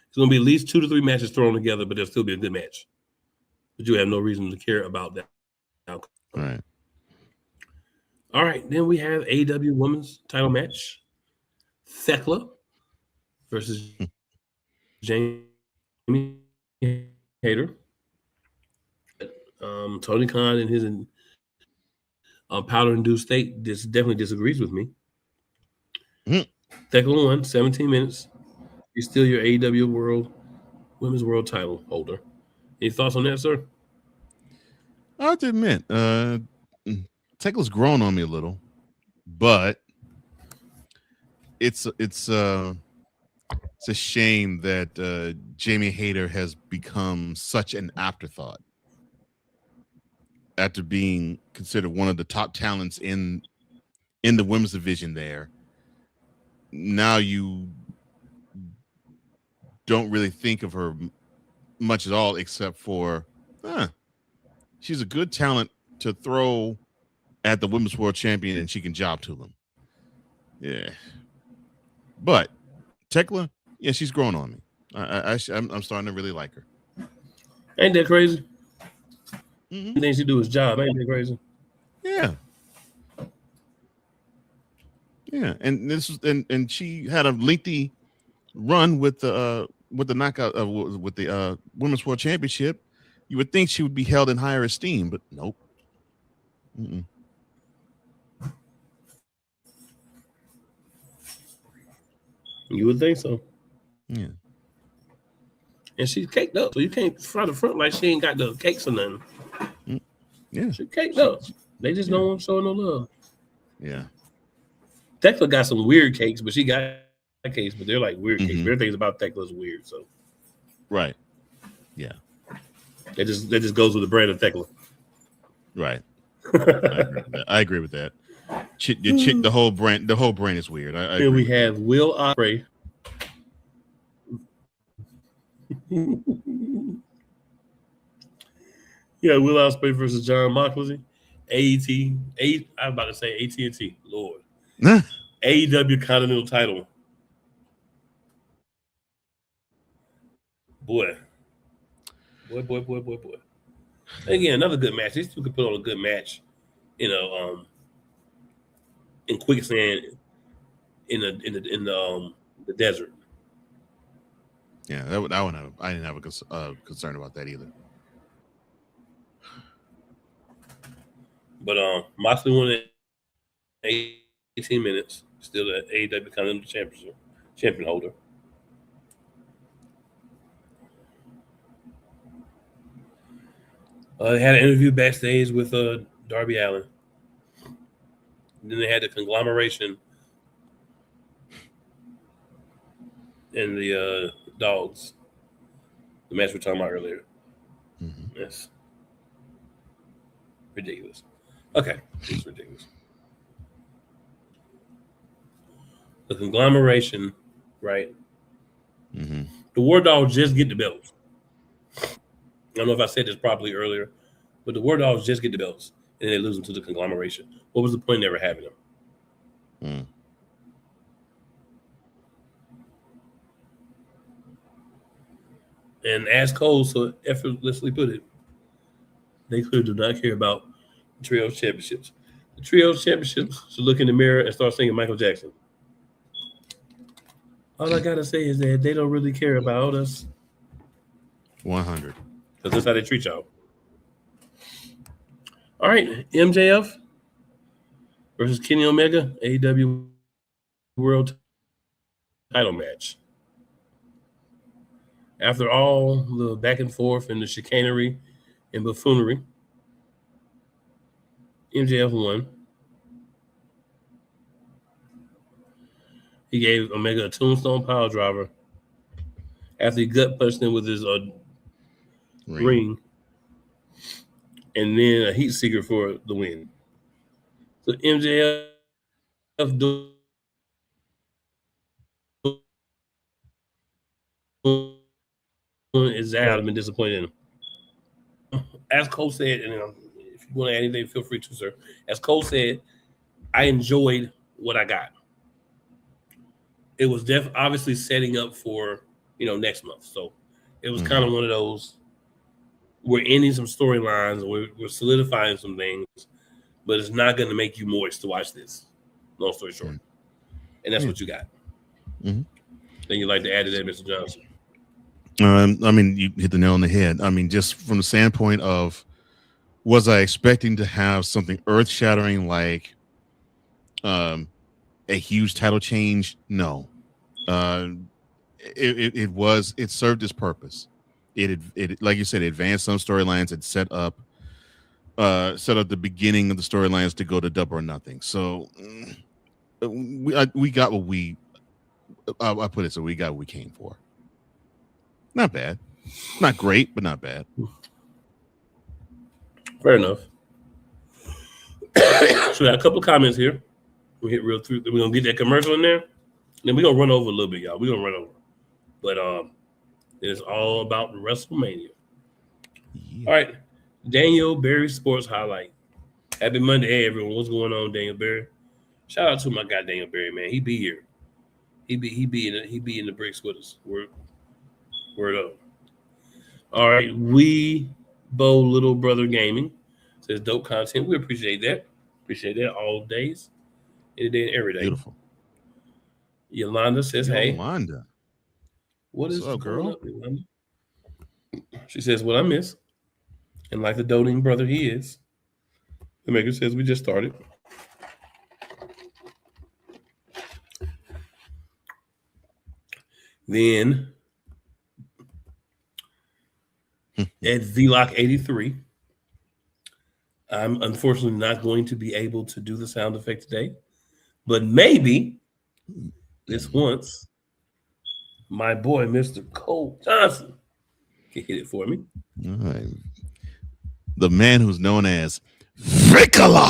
Speaker 1: It's going to be at least 2 to 3 matches thrown together, but there'll still be a good match. But you have no reason to care about that outcome.
Speaker 3: Right.
Speaker 1: All right, then we have AEW Women's title match. Thekla versus Jamie Hayter. Tony Khan in his powder-induced state definitely disagrees with me. Thekla won 17 minutes. He's still your AEW Women's World title holder. Any thoughts on that, sir?
Speaker 3: I have to admit, Tekla's grown on me a little, but it's a shame that Jamie Hayter has become such an afterthought after being considered one of the top talents in the women's division there. Now you don't really think of her much at all, except for she's a good talent to throw at the women's world champion and she can job to them. Yeah. But Tekla, yeah, she's growing on me. I'm starting to really like her.
Speaker 1: Ain't that crazy? Mm-hmm. The thing she do is job. Ain't that crazy?
Speaker 3: Yeah. Yeah, and this was, and she had a lengthy run with the knockout with the women's world championship. You would think she would be held in higher esteem, but nope. Mm-mm.
Speaker 1: You would think so.
Speaker 3: Yeah.
Speaker 1: And she's caked up, so you can't front the front like she ain't got the cakes or nothing.
Speaker 3: Yeah.
Speaker 1: She's caked up. They just don't want to show no love.
Speaker 3: Yeah.
Speaker 1: Thekla got some weird cakes, but she got cakes, but they're like weird cakes. Everything's about Thekla is weird, so.
Speaker 3: Right. Yeah.
Speaker 1: That just goes with the brand of Thekla.
Speaker 3: Right. I agree with that. The whole brand is weird.
Speaker 1: Here we have Will Ospreay. Yeah, Will Ospreay versus John Moxley. I'm about to say AT&T. Lord. AEW Continental title. Boy. Again, another good match. These two could put on a good match, in quicksand in the desert.
Speaker 3: Yeah, that one I didn't have a concern about that either.
Speaker 1: But Moxley won in 18 minutes. Still the AEW Continental champion holder. They had an interview backstage with Darby Allin. Then they had the conglomeration and the dogs. The match we were talking about earlier. Mm-hmm. Yes. Ridiculous. Okay. It's ridiculous. The conglomeration, right? Mm-hmm. The War Dogs just get the belts. I don't know if I said this properly earlier, but the War Dogs just get the belts and they lose them to the conglomeration. What was the point of ever having them? And as Cole so effortlessly put it, they clearly do not care about the Trios Championships. The Trios Championships should look in the mirror and start singing Michael Jackson. All I gotta say is that they don't really care about us.
Speaker 3: 100.
Speaker 1: Because that's how they treat y'all. All right, MJF versus Kenny Omega, AEW World title match. After all the back and forth and the chicanery and buffoonery, MJF won. He gave Omega a tombstone pile driver after he gut punched him with his ring, and then a heat seeker for the win. So MJF doing exactly. I've been disappointed in him. As Cole said, and if you want to add anything, feel free to, sir. As Cole said, I enjoyed what I got. It was obviously setting up for next month, so it was kind of one of those. We're ending some storylines, we're solidifying some things, but it's not going to make you moist to watch this. Long story short, and that's what you got. Then you like to add to that, Mr. Johnson.
Speaker 3: I mean, you hit the nail on the head. I mean, just from the standpoint of, was I expecting to have something earth-shattering like a huge title change? No. It served its purpose. It like you said, advanced some storylines and set up the beginning of the storylines to go to Double or Nothing. So we got what we. I put it so we got what we came for. Not bad, not great, but not bad.
Speaker 1: Fair enough. So we got a couple of comments here. We hit real through. We're gonna get that commercial in there. Then we're gonna run over a little bit, y'all. We're gonna run over. But it's all about WrestleMania. Yeah. All right. Daniel Berry Sports Highlight. Happy Monday, hey everyone. What's going on, Daniel Berry? Shout out to my guy Daniel Berry, man. He be here. He be in the bricks with us. Word up. All right. We Bo Little Brother Gaming says dope content. We appreciate that. Appreciate that all days. Any day and every day.
Speaker 3: Beautiful.
Speaker 1: Yolanda says, hey.
Speaker 3: Yolanda.
Speaker 1: What is up, girl? Yolanda? She says, what I miss. And like the doting brother he is, the maker says we just started. Then at VLock83, I'm unfortunately not going to be able to do the sound effect today, but maybe this once my boy, Mr. Cole Johnson, can hit it for me.
Speaker 3: All right. The man who's known as Fricola.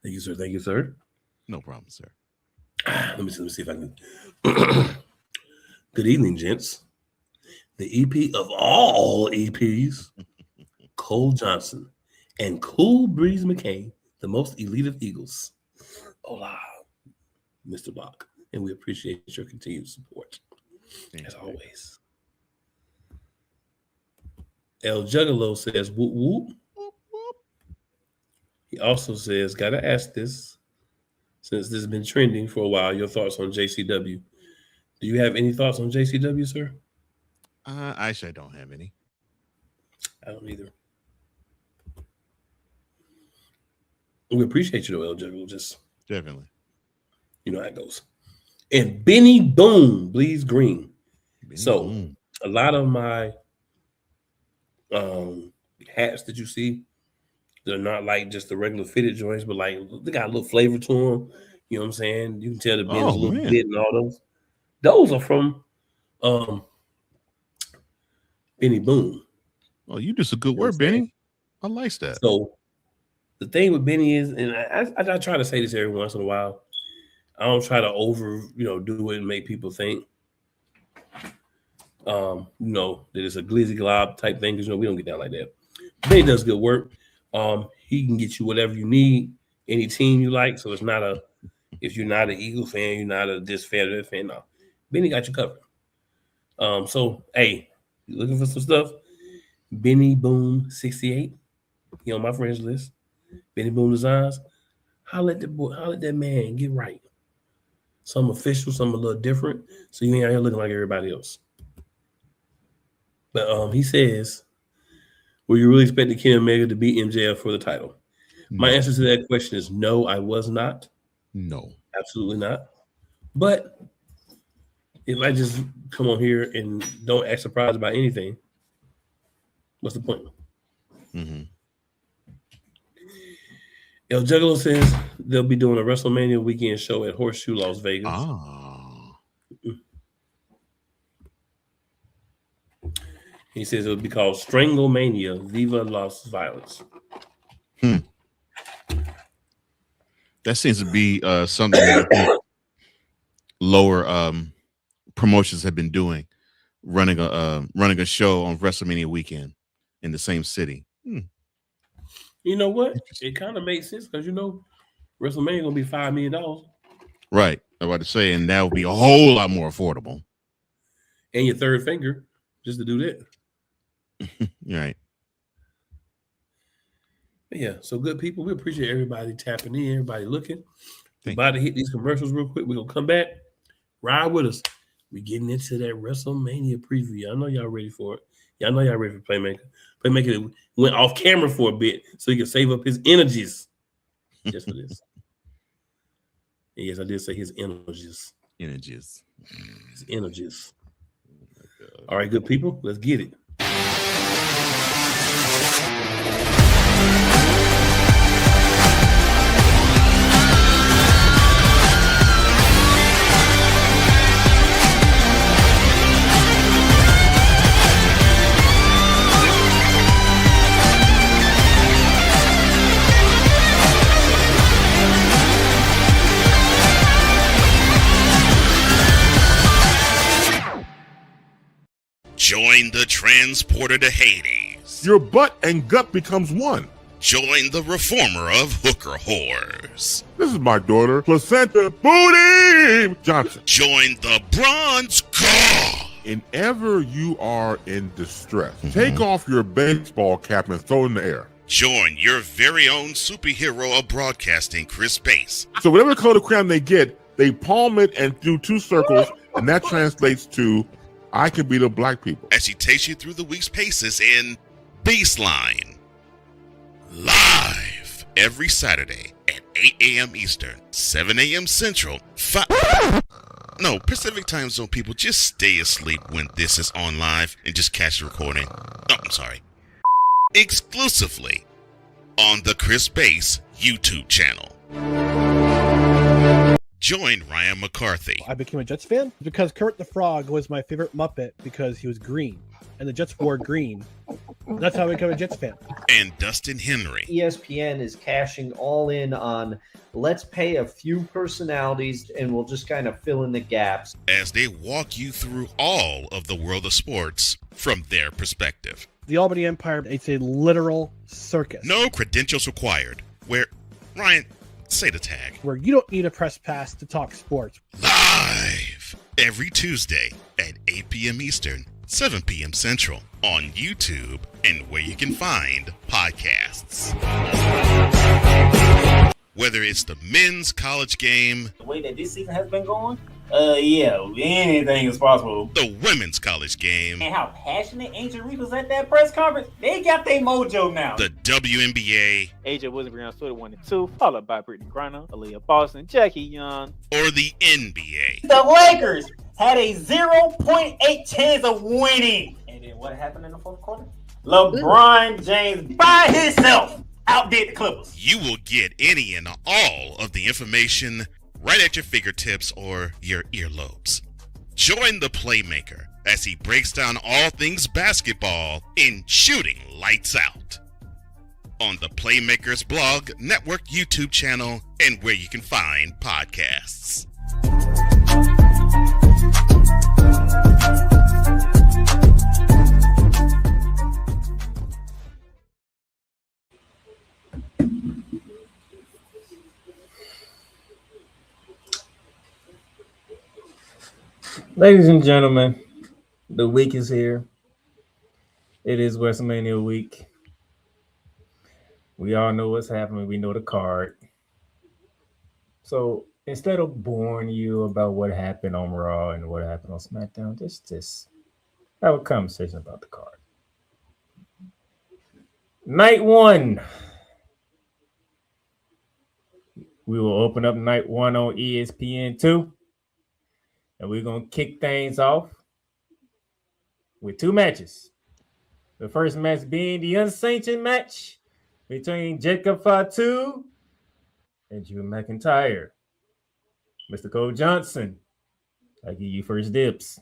Speaker 1: Thank you, sir. Thank you, sir.
Speaker 3: No problem, sir.
Speaker 1: Let me see if I can. Good evening, gents. The EP of all EPs, Cole Johnson and Cool Breeze McCain, the most elite of Eagles. Hola, Mr. Block. And we appreciate your continued support, as always. El Juggalo says, whoop, whoop. He also says, gotta ask this, since this has been trending for a while, your thoughts on JCW. Do you have any thoughts on JCW, sir?
Speaker 3: Actually, I don't have any.
Speaker 1: I don't either. We appreciate you, though, El Juggalo. Just
Speaker 3: definitely.
Speaker 1: You know how it goes. And Benny Boom, Bleeds Green. Boom. A lot of my hats that you see, they're not like just the regular fitted joints, but like they got a little flavor to them. You know what I'm saying? You can tell the Ben's a little bit and all those. Those are from Benny Boom.
Speaker 3: Oh, you do some good work, Benny. I like that.
Speaker 1: So the thing with Benny is, and I try to say this every once in a while, I don't try to do it and make people think, that it's a glizzy glob type thing, because we don't get down like that. Benny does good work. He can get you whatever you need, any team you like. So it's not if you're not an Eagle fan, you're not a this fan or that fan. No, Benny got you covered. So hey, you looking for some stuff? Benny Boom 68. He on my friends list. Benny Boom Designs. Holla at that man, get right. Some official, some a little different. So you ain't out here looking like everybody else. But he says, were you really expecting Kenny Omega to beat MJF for the title? No. My answer to that question is no, I was not.
Speaker 3: No.
Speaker 1: Absolutely not. But if I just come on here and don't act surprised about anything, what's the point?
Speaker 3: Mm-hmm.
Speaker 1: El Juggalo says they'll be doing a WrestleMania weekend show at Horseshoe, Las Vegas. He says it would be called Stranglemania, Viva Las Violence.
Speaker 3: That seems to be something that I think lower promotions have been doing, running a show on WrestleMania weekend in the same city.
Speaker 1: You know what? It kind of makes sense because WrestleMania gonna be $5 million,
Speaker 3: Right. I'm about to say, and that would be a whole lot more affordable.
Speaker 1: and your third finger just to do that.
Speaker 3: Right.
Speaker 1: But yeah, so good people. We appreciate everybody tapping in, everybody looking. We're
Speaker 3: Thank
Speaker 1: about to hit these commercials real quick. We're gonna come back. Ride with us. We're getting into that WrestleMania preview. I know y'all ready for it. Y'all know y'all ready for Playmaker. Playmaker went off camera for a bit so he could save up his energies just for this. And yes, I did say his energies.
Speaker 3: Energies.
Speaker 1: His energies. All right, good people. Let's get it.
Speaker 4: Join the transporter to Hades.
Speaker 5: Your butt and gut becomes one.
Speaker 4: Join the reformer of hooker whores.
Speaker 5: This is my daughter, Placenta Booty Johnson.
Speaker 4: Join the bronze god.
Speaker 5: Whenever you are in distress, take off your baseball cap and throw it in the air.
Speaker 4: Join your very own superhero of broadcasting, Chris Bass.
Speaker 5: So whatever color crayon they get, they palm it and do 2 circles, and that translates to, I can beat up black people.
Speaker 4: As he takes you through the week's paces in Baseline. Live every Saturday at 8 a.m. Eastern, 7 a.m. Central, Pacific Time Zone people, just stay asleep when this is on live and just catch the recording. Oh, I'm sorry. Exclusively on the Chris Bass YouTube channel. Join Ryan McCarthy.
Speaker 6: I became a Jets fan because Kurt the Frog was my favorite Muppet because he was green, and the Jets wore green. That's how I became a Jets fan.
Speaker 4: And Dustin Henry.
Speaker 7: ESPN is cashing all in on let's pay a few personalities and we'll just kind of fill in the gaps.
Speaker 4: As they walk you through all of the world of sports from their perspective.
Speaker 6: The Albany Empire, it's a literal circus.
Speaker 4: No credentials required. Where, Ryan, say the tag.
Speaker 6: Where you don't need a press pass to talk sports.
Speaker 4: Live every Tuesday at 8 p.m. Eastern, 7 p.m. Central on YouTube and where you can find podcasts. Whether it's the men's college game,
Speaker 8: the way that this season has been going, anything is possible.
Speaker 4: The women's college game,
Speaker 8: And how passionate Ancient Reef was at that press conference, they got their mojo now.
Speaker 4: The WNBA,
Speaker 9: AJ Wilson on Twitter 1 and 2, followed by Brittany Griner, Aaliyah Boston, Jackie Young,
Speaker 4: or the NBA.
Speaker 8: The Lakers had a 0.8 chance of winning. And then what happened in the fourth quarter? LeBron James by himself outdid the Clippers.
Speaker 4: You will get any and all of the information right at your fingertips or your earlobes. Join the Playmaker as he breaks down all things basketball in Shooting Lights Out on the Playmakers blog, network, YouTube channel, and where you can find podcasts.
Speaker 2: Ladies and gentlemen, the week is here. It is WrestleMania week. We all know what's happening. We know the card. So instead of boring you about what happened on Raw and what happened on SmackDown, just have a conversation about the card. Night 1. We will open up night 1 on ESPN2. And we're going to kick things off with 2 matches. The first match being the unsanctioned match between Jacob Fatu and Drew McIntyre. Mr. Cole Johnson, I give you first dibs.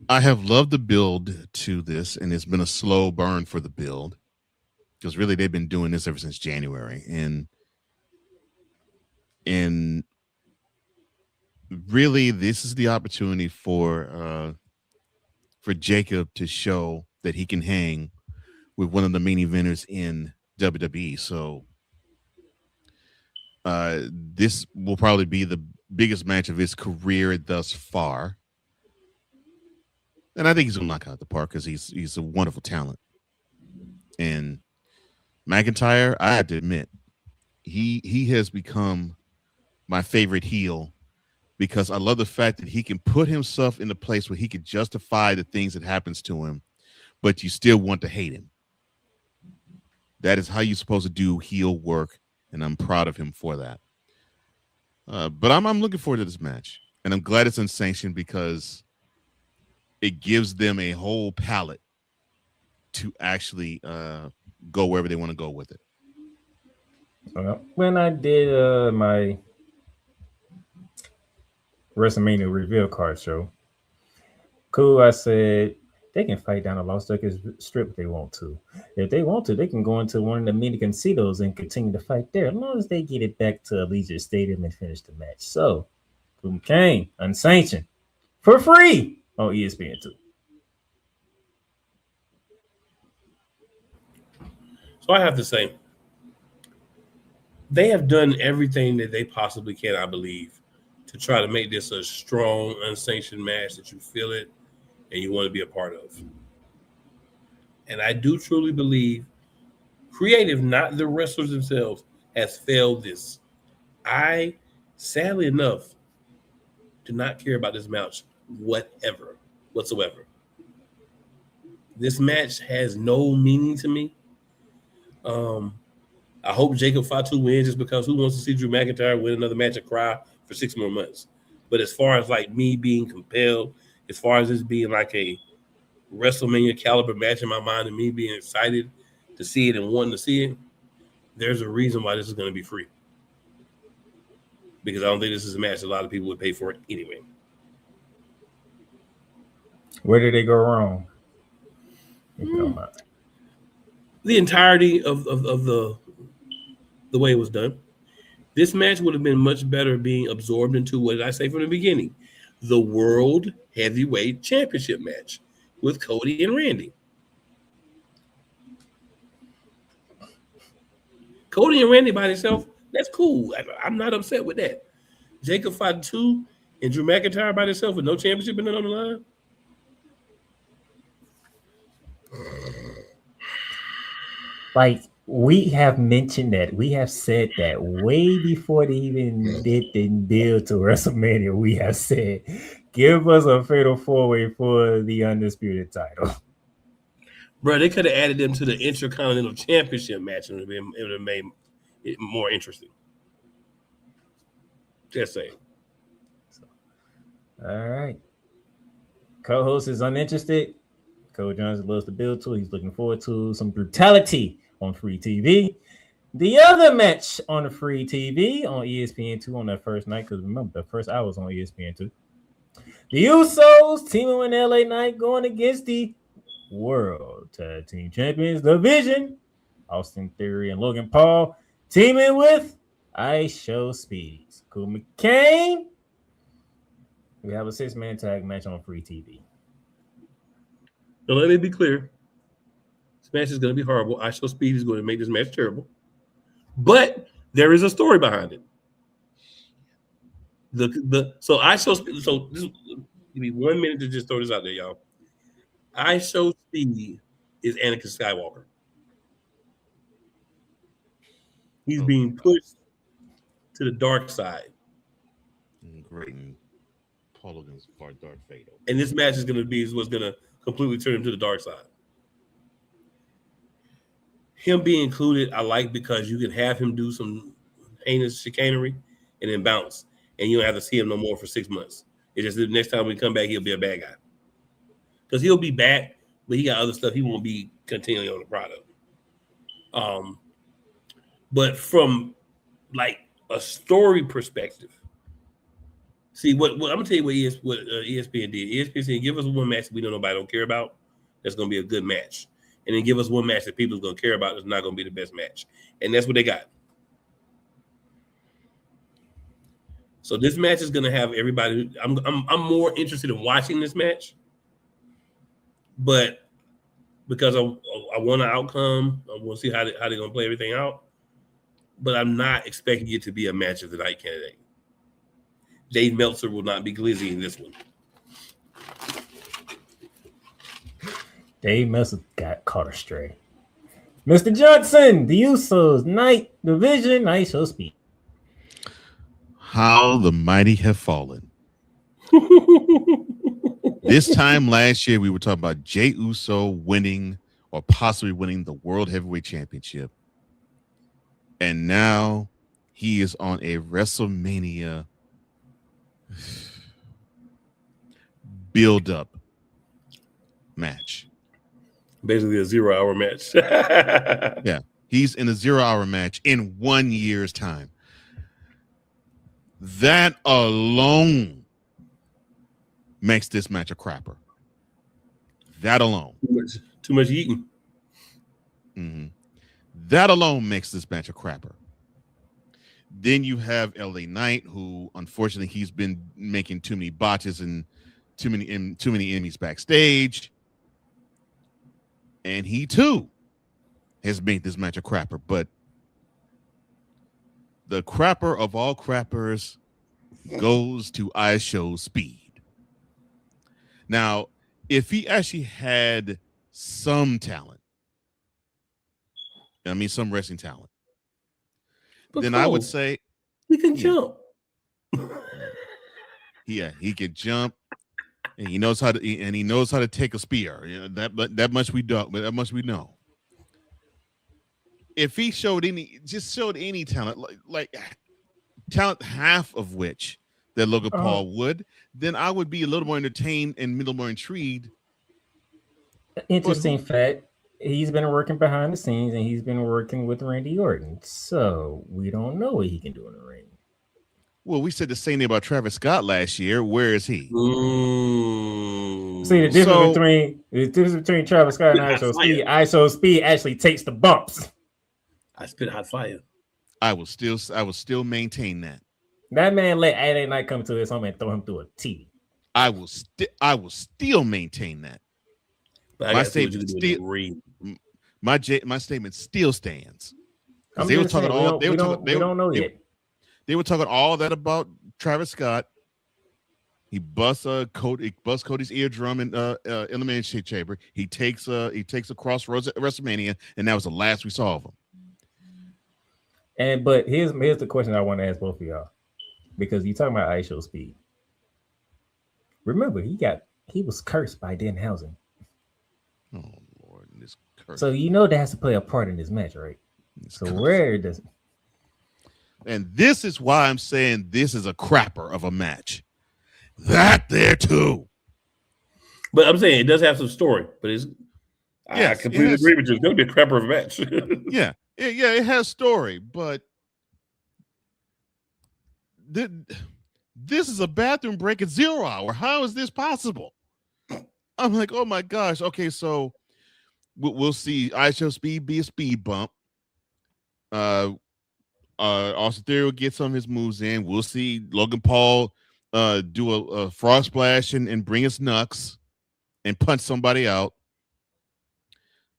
Speaker 3: I have loved the build to this, and it's been a slow burn for the build because really they've been doing this ever since January, and really this is the opportunity for Jacob to show that he can hang with one of the main eventers in WWE. So this will probably be the biggest match of his career thus far. And I think he's gonna knock out the park because he's a wonderful talent. And McIntyre, I have to admit, he has become my favorite heel because I love the fact that he can put himself in a place where he can justify the things that happens to him, but you still want to hate him. That is how you're supposed to do heel work, and I'm proud of him for that. But I'm looking forward to this match, and I'm glad it's unsanctioned because it gives them a whole palette to actually go wherever they want to go with it.
Speaker 2: When I did my WrestleMania reveal card show, I said they can fight down the Las Vegas Strip if they want to. If they want to, they can go into one of the mini casinos and continue to fight there, as long as they get it back to Allegiant Stadium and finish the match. So, Boom Kane, unsanctioned, for free on ESPN2.
Speaker 1: So I have to say, they have done everything that they possibly can, I believe, to try to make this a strong, unsanctioned match that you feel it and you want to be a part of. And I do truly believe creative, not the wrestlers themselves, has failed this. I, sadly enough, do not care about this match whatsoever. This match has no meaning to me. I hope Jacob Fatu wins just because who wants to see Drew McIntyre win another match and cry for 6 more months? But as far as like me being compelled, as far as this being like a WrestleMania caliber match in my mind and me being excited to see it and wanting to see it, there's a reason why this is going to be free. Because I don't think this is a match a lot of people would pay for it anyway.
Speaker 2: Where did they go wrong? If you don't mind.
Speaker 1: The entirety of the way it was done. This match would have been much better being absorbed into, what did I say from the beginning? The World Heavyweight Championship match with Cody and Randy. Cody and Randy by themselves, that's cool. I'm not upset with that. Jacob Fatu and Drew McIntyre by themselves with no championship in it on the line.
Speaker 2: Like, we have mentioned that. We have said that way before they even did the build to WrestleMania. We have said, give us a fatal four-way for the undisputed title.
Speaker 1: Bro, they could have added them to the Intercontinental Championship match and it would have made it more interesting. Just saying.
Speaker 2: All right. Co-host is uninterested. Cody Jones loves the build to. He's looking forward to some brutality on free TV. The other match on the free TV on ESPN2 on that first night, because remember, the first hour was on ESPN2. The Usos teaming in LA Knight going against the World Tag Team Champions Division, Austin Theory and Logan Paul, teaming with Ice Show Speeds, Cool McCain. We have a 6-man tag match on free TV.
Speaker 1: Now, let me be clear. This match is going to be horrible. I Show Speed is going to make this match terrible. But there is a story behind it. So I Show Speed. So this, give me 1 minute to just throw this out there, y'all. I Show Speed is Anakin Skywalker. He's being pushed to the dark side.
Speaker 3: Great. Paul Logan's part Darth Vader.
Speaker 1: And this match is going to be what's going to completely turn him to the dark side. Him being included, I like, because you can have him do some heinous chicanery and then bounce. And you don't have to see him no more for 6 months. It's just the next time we come back, he'll be a bad guy. Because he'll be back, but he got other stuff he won't be continually on the product. But from like a story perspective, See what I'm gonna tell you what ESPN did. ESPN said, give us one match that we know nobody don't care about. That's gonna be a good match, and then give us one match that people's gonna care about. That's not gonna be the best match, and that's what they got. So this match is gonna have everybody. I'm more interested in watching this match, but because I want an outcome, I want to see how they're gonna play everything out. But I'm not expecting it to be a match of the night candidate. Dave Meltzer will not be glizzy in this one.
Speaker 2: Dave Meltzer got caught astray. Mr. Johnson, the Usos, Night Division, Night Show Speed.
Speaker 3: How the mighty have fallen. This time last year, we were talking about Jey Uso winning or possibly winning the World Heavyweight Championship. And now he is on a WrestleMania build-up match.
Speaker 1: Basically a 0-hour match.
Speaker 3: Yeah, he's in a 0-hour match in 1 year's time. That alone makes this match a crapper. That alone.
Speaker 1: Too much eating.
Speaker 3: Mm-hmm. That alone makes this match a crapper. Then you have LA Knight, who unfortunately he's been making too many botches and too many enemies backstage, and he too has made this match a crapper. But the crapper of all crappers goes to iShow Speed. Now, if he actually had some talent, I mean some wrestling talent,
Speaker 1: But
Speaker 3: then
Speaker 1: Cole,
Speaker 3: I would say
Speaker 1: he can jump.
Speaker 3: Yeah, he can jump, and he knows how to take a spear. You know, that much we don't, but that much we know. If he showed any talent, like talent, half of which that Logan Paul would, then I would be a little more entertained and a little more intrigued.
Speaker 2: Interesting fact. He's been working behind the scenes, and he's been working with Randy Orton. So we don't know what he can do in the ring.
Speaker 3: Well, we said the same thing about Travis Scott last year. Where is he?
Speaker 2: See, the difference between Travis Scott and ISO Speed actually takes the bumps.
Speaker 1: I spit hot fire.
Speaker 3: I will still maintain that.
Speaker 2: That man let LA Knight come to his home and throw him through a TV.
Speaker 3: I will still maintain that. My statement still stands. They were talking all. They don't know yet. They were talking all that about Travis Scott. He busts Cody's eardrum in Elimination Chamber. He takes a crossroads at WrestleMania, and that was the last we saw of him.
Speaker 2: But here's the question I want to ask both of y'all, because you're talking about iShow Speed. Remember, he was cursed by Danhausen.
Speaker 3: Oh Lord, this curse.
Speaker 2: So that has to play a part in this match, right? Where does?
Speaker 3: And this is why I'm saying this is a crapper of a match. That there too.
Speaker 1: But I'm saying it does have some story. But I completely agree with you. It's going to be a crapper of a match.
Speaker 3: Yeah, it has story, but this is a bathroom break at 0 hour. How is this possible? I'm like, oh my gosh. Okay, so we'll see iShow Speed be a speed bump. Austin Theory will get some of his moves in. We'll see Logan Paul do a frog splash and bring his knucks and punch somebody out.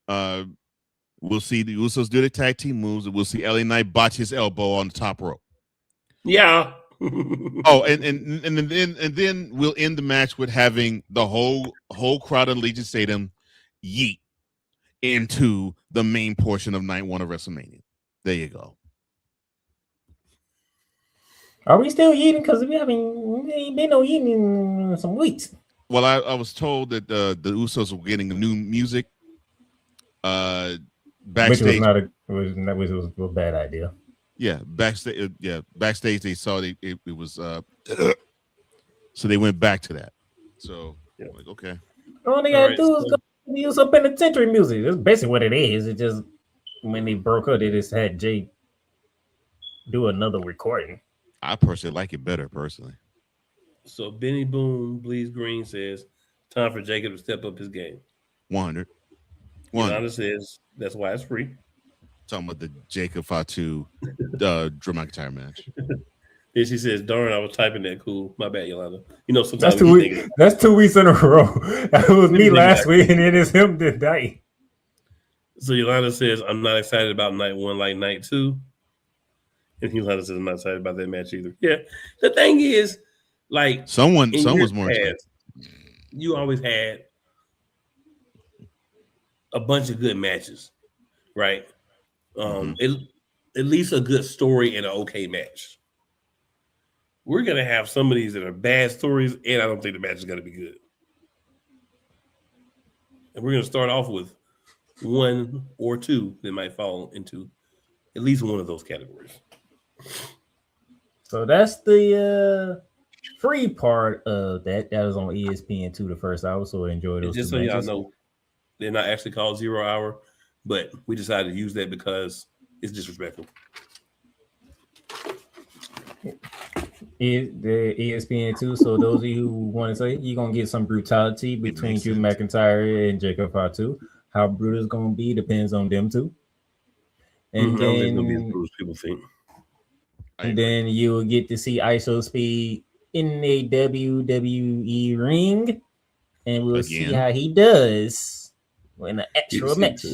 Speaker 3: We'll see the Usos do the tag team moves, and we'll see LA Knight botch his elbow on the top rope.
Speaker 1: Yeah.
Speaker 3: Oh, and then we'll end the match with having the whole crowd of Legion Stadium yeet into the main portion of night 1 of WrestleMania. There you go.
Speaker 2: Are we still eating? Because we ain't been no eating in some weeks.
Speaker 3: Well, I was told that the Usos were getting new music backstage.
Speaker 2: Which was a bad idea.
Speaker 3: Yeah, backstage. Backstage they saw it was so they went back to that. So like, okay.
Speaker 2: All they gotta do is go use some penitentiary music. That's basically what it is. It just when they broke up, they just had Jay do another recording.
Speaker 3: I personally like it better, personally.
Speaker 1: So Benny Boone Bleeds Green says, time for Jacob to step up his game.
Speaker 3: 100.
Speaker 1: Yolanda says, that's why it's free.
Speaker 3: Talking about the Jacob Fatu Drew McIntyre match.
Speaker 1: Then she says, darn, I was typing that cool. My bad, Yolanda. You know,
Speaker 2: That's
Speaker 1: sometimes
Speaker 2: 2 weeks. That's 2 weeks in a row. That was me last week, and it is him today.
Speaker 1: So Yolanda says, I'm not excited about night 1 like night 2. And Yolanda says, I'm not excited about that match either. Yeah. The thing is, like,
Speaker 3: someone's more
Speaker 1: excited. You always had a bunch of good matches, right? At least a good story and an okay match. We're gonna have some of these that are bad stories, and I don't think the match is gonna be good. And we're gonna start off with 1 or 2 that might fall into at least one of those categories.
Speaker 2: So that's the free part of that. That was on ESPN2 the first hour, so enjoy those.
Speaker 1: Just so y'all know, they're not actually called 0 Hour, but we decided to use that because it's disrespectful.
Speaker 2: The ESPN2. So those of you who want to say you're gonna get some brutality between Drew McIntyre and Jacob Fatu. How brutal it's gonna be depends on them too. And
Speaker 1: I don't think it's gonna be as brutal as people think.
Speaker 2: And then you will get to see ISO Speed in a WWE ring, and we'll see how he does in an extra match.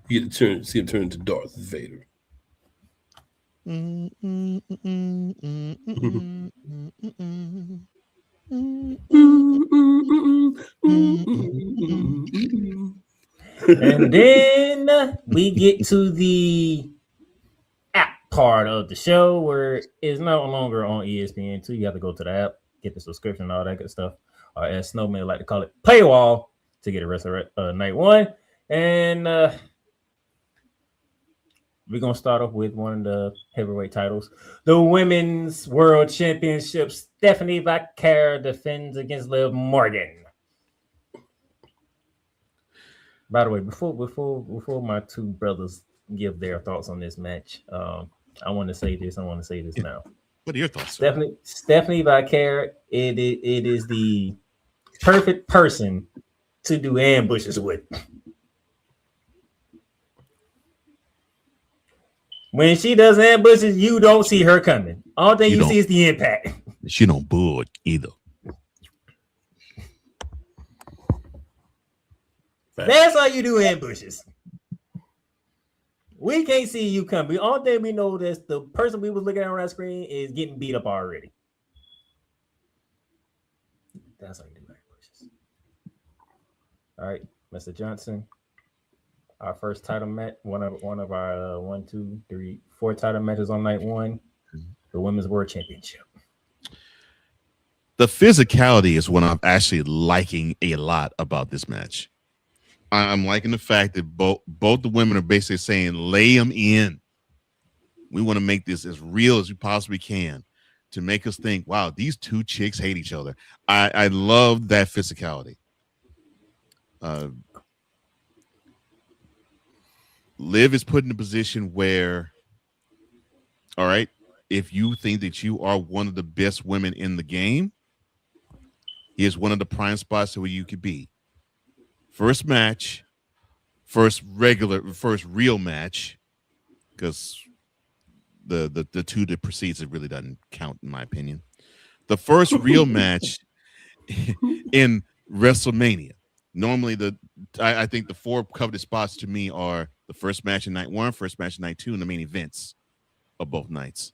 Speaker 1: You get to see him turn into Darth Vader.
Speaker 2: And then we get to the app part of the show where it's no longer on ESPN2. You have to go to the app, get the subscription, and all that good stuff. Or as Snowman like to call it, paywall to get the rest of night 1. And we're going to start off with one of the heavyweight titles. The Women's World Championship, Stephanie Vaquer defends against Liv Morgan. By the way, before my two brothers give their thoughts on this match, I want to say this. I want to say this now.
Speaker 3: What are your thoughts?
Speaker 2: Stephanie Vaquer, it is the perfect person to do ambushes with. When she does ambushes, you don't see her coming. All thing you see is the impact.
Speaker 3: She don't bull either.
Speaker 2: That's how you do ambushes. We can't see you coming. The only thing we know is the person we was looking at on that screen is getting beat up already. That's how you do ambushes. All right, Mr. Johnson. Our first title match, one of our 1, 2, 3, 4 title matches on night 1, the Women's World Championship.
Speaker 3: The physicality is what I'm actually liking a lot about this match. I'm liking the fact that both the women are basically saying, lay them in. We want to make this as real as we possibly can to make us think, wow, these two chicks hate each other. I love that physicality. Liv is put in a position where, all right, if you think that you are one of the best women in the game, here's one of the prime spots where you could be. First match, first real match, because the two that precedes it really doesn't count in my opinion. The first real match in WrestleMania. Normally, I think the 4 coveted spots to me are the first match in night 1, first match in night 2, and the main events of both nights.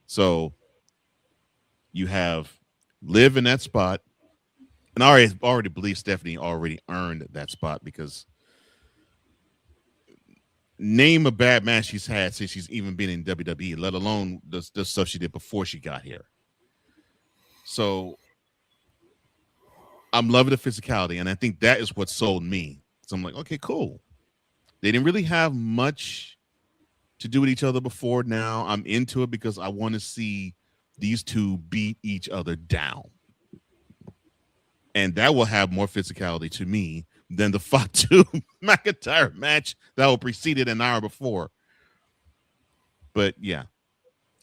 Speaker 3: So you have Liv in that spot. And I already believe Stephanie already earned that spot because name a bad match she's had since she's even been in WWE, let alone the stuff she did before she got here. So I'm loving the physicality, and I think that is what sold me. So I'm like, okay, cool. They didn't really have much to do with each other before. Now I'm into it because I want to see these two beat each other down. And that will have more physicality to me than the Fatu McIntyre match that will precede it an hour before. But yeah,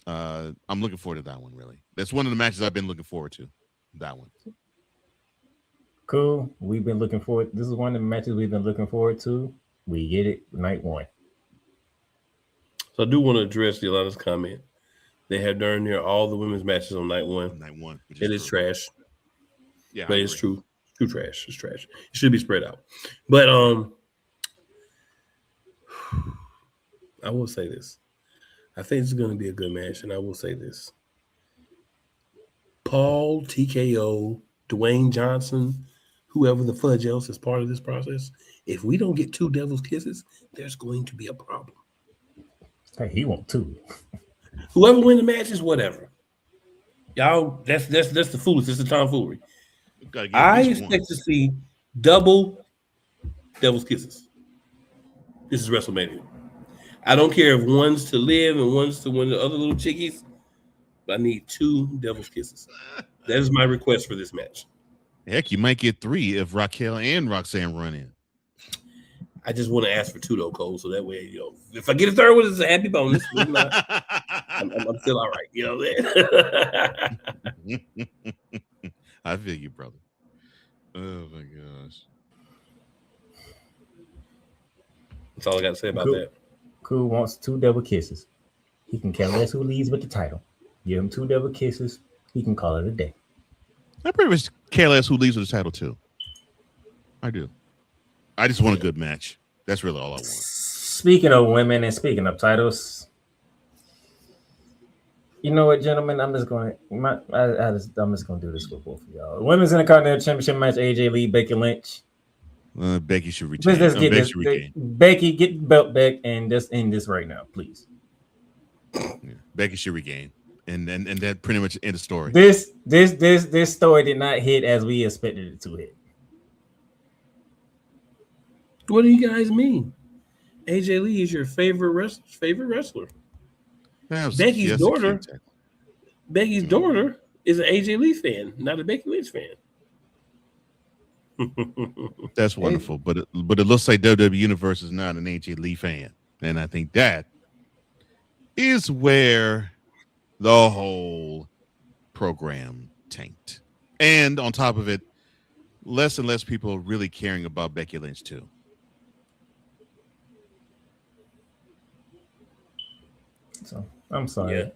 Speaker 3: I'm looking forward to that one, really. That's one of the matches I've been looking forward to. that one.
Speaker 2: Cool. We've been looking forward. This is one of the matches we've been looking forward to. We get it night one.
Speaker 1: So I do want to address Yolanda's comment. They have darn near all the women's matches on night one.
Speaker 3: Night one.
Speaker 1: It is trash.
Speaker 3: Yeah,
Speaker 1: but it's true. True trash. It's trash. It should be spread out. But I will say this. I think it's going to be a good match, and I will say this. Paul, TKO, Dwayne Johnson, whoever the fudge else is part of this process, if we don't get 2 Devil's Kisses, there's going to be a problem.
Speaker 2: Hey, he won't 2.
Speaker 1: Whoever wins the match is whatever. Y'all, that's the foolishness. That's the tomfoolery. I expect to see double Devil's Kisses. This is WrestleMania. I don't care if one's to live and one's to win the other little chickies, but I need 2 Devil's Kisses. That is my request for this match.
Speaker 3: Heck, you might get 3 if Raquel and Roxanne run in.
Speaker 1: I just want to ask for 2 though, Cole, so that way, if I get a third one, it's a happy bonus. I'm still all right,
Speaker 3: I feel you, brother. Oh my gosh.
Speaker 1: That's all I got to say about that.
Speaker 2: Cool wants 2 double kisses. He can care less who leads with the title. Give him 2 double kisses. He can call it a day.
Speaker 3: I pretty much care less who leads with the title too. I do. I just want a good match. That's really all I want.
Speaker 2: Speaking of women and speaking of titles, you know what, gentlemen? I'm just going to do this for both of y'all. Women's Intercontinental Championship match: AJ Lee, Becky Lynch.
Speaker 3: Becky should retain.
Speaker 2: Let's get this. Becky, get the belt back and just end this right now, please.
Speaker 3: Yeah. Becky should regain, and that pretty much end the story.
Speaker 2: This story did not hit as we expected it to hit.
Speaker 1: What do you guys mean? AJ Lee is your favorite wrestler. Becky's daughter. Becky's daughter is an AJ Lee fan, not a Becky Lynch fan.
Speaker 3: That's wonderful, but it looks like WWE Universe is not an AJ Lee fan, and I think that is where the whole program tanked. And on top of it, less and less people really caring about Becky Lynch too.
Speaker 2: So I'm sorry.
Speaker 1: Yeah.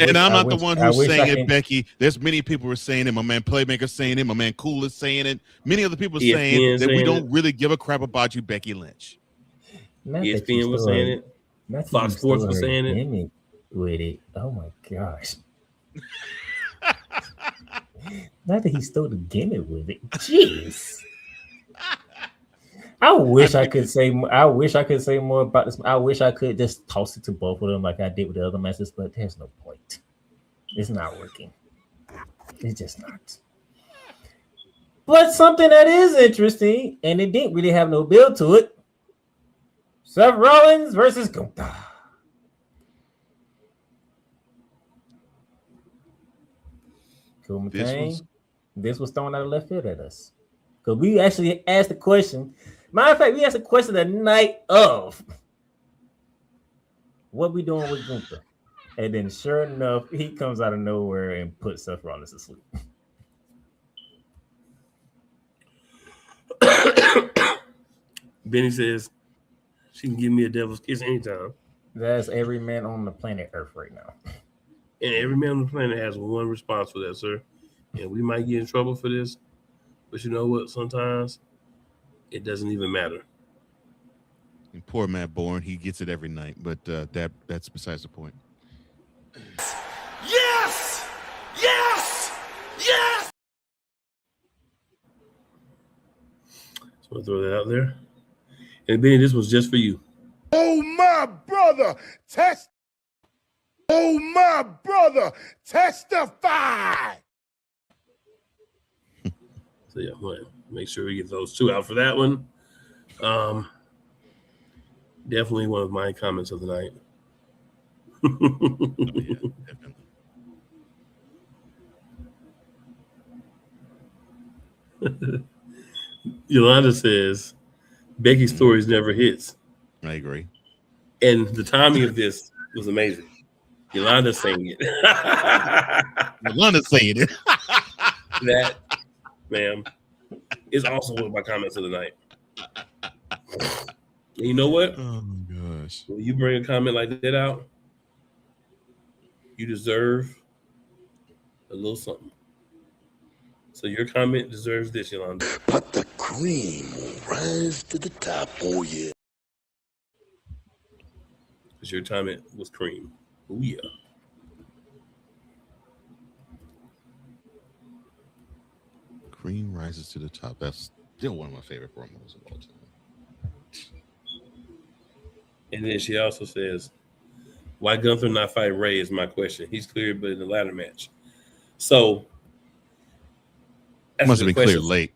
Speaker 3: And I'm not the one who's saying it, Becky. There's many people who are saying it. My man Playmaker saying it. My man Cool is saying it. Many other people saying that we don't really give a crap about you, Becky Lynch.
Speaker 1: ESPN was saying it. Fox Sports was saying it.
Speaker 2: With it. Oh my gosh. Not that he stole the gimmick with it. Jeez. I wish I could say more about this. I wish I could just toss it to both of them like I did with the other matches, but there's no point. It's not working. It's just not. But something that is interesting, and it didn't really have no build to it. Seth Rollins versus Gunther. Cool McCain. This was thrown out of left field at us. Because we actually asked the question. Matter of fact, we asked the question the night of. What we doing with Gunther? And then sure enough, he comes out of nowhere and puts Seth Rollins to sleep.
Speaker 1: Benny says she can give me a devil's kiss anytime.
Speaker 2: That's every man on the planet Earth right now.
Speaker 1: And every man on the planet has one response for that, sir. And we might get in trouble for this. But you know what? Sometimes it doesn't even matter.
Speaker 3: And poor Matt Bourne, he gets it every night. But that's besides the point.
Speaker 10: Yes! Yes! Yes!
Speaker 1: So I'll throw that out there. And Benny, this was just for you.
Speaker 5: Oh, my brother, Oh, my brother, testify.
Speaker 1: So yeah, well, make sure we get those 2 out for that one. Definitely one of my comments of the night. Yolanda says Becky's stories never hits.
Speaker 3: I agree.
Speaker 1: And the timing of this was amazing. Yolanda's saying it.
Speaker 3: Yolanda's saying it.
Speaker 1: That, ma'am, is also one of my comments of the night. And you know what?
Speaker 3: Oh my gosh.
Speaker 1: When you bring a comment like that out, you deserve a little something. So your comment deserves this, Yolanda.
Speaker 10: But the cream will rise to the top. Oh, yeah.
Speaker 1: Because your comment was cream. Oh, yeah.
Speaker 3: Cream rises to the top. That's still one of my favorite promos of all time.
Speaker 1: And then she also says, why Gunther not fight Ray is my question. He's cleared, but in the ladder match. So
Speaker 3: Must have been cleared late.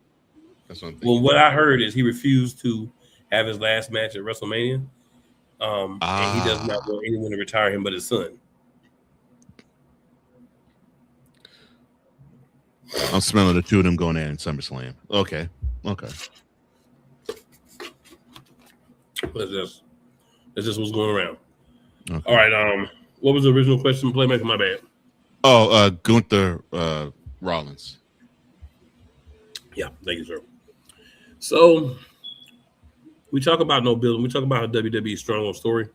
Speaker 3: That's what I'm thinking.
Speaker 1: Well, what I heard is he refused to have his last match at WrestleMania. And he does not want anyone to retire him but his son.
Speaker 3: I'm smelling the two of them going there in SummerSlam. Okay.
Speaker 1: That's just what's going around.
Speaker 3: Okay.
Speaker 1: All right. What was the original question, Playmaker? My bad.
Speaker 3: Oh, Gunther Rollins.
Speaker 1: Yeah, thank you, sir. So we talk about no building. We talk about how WWE is strong on story.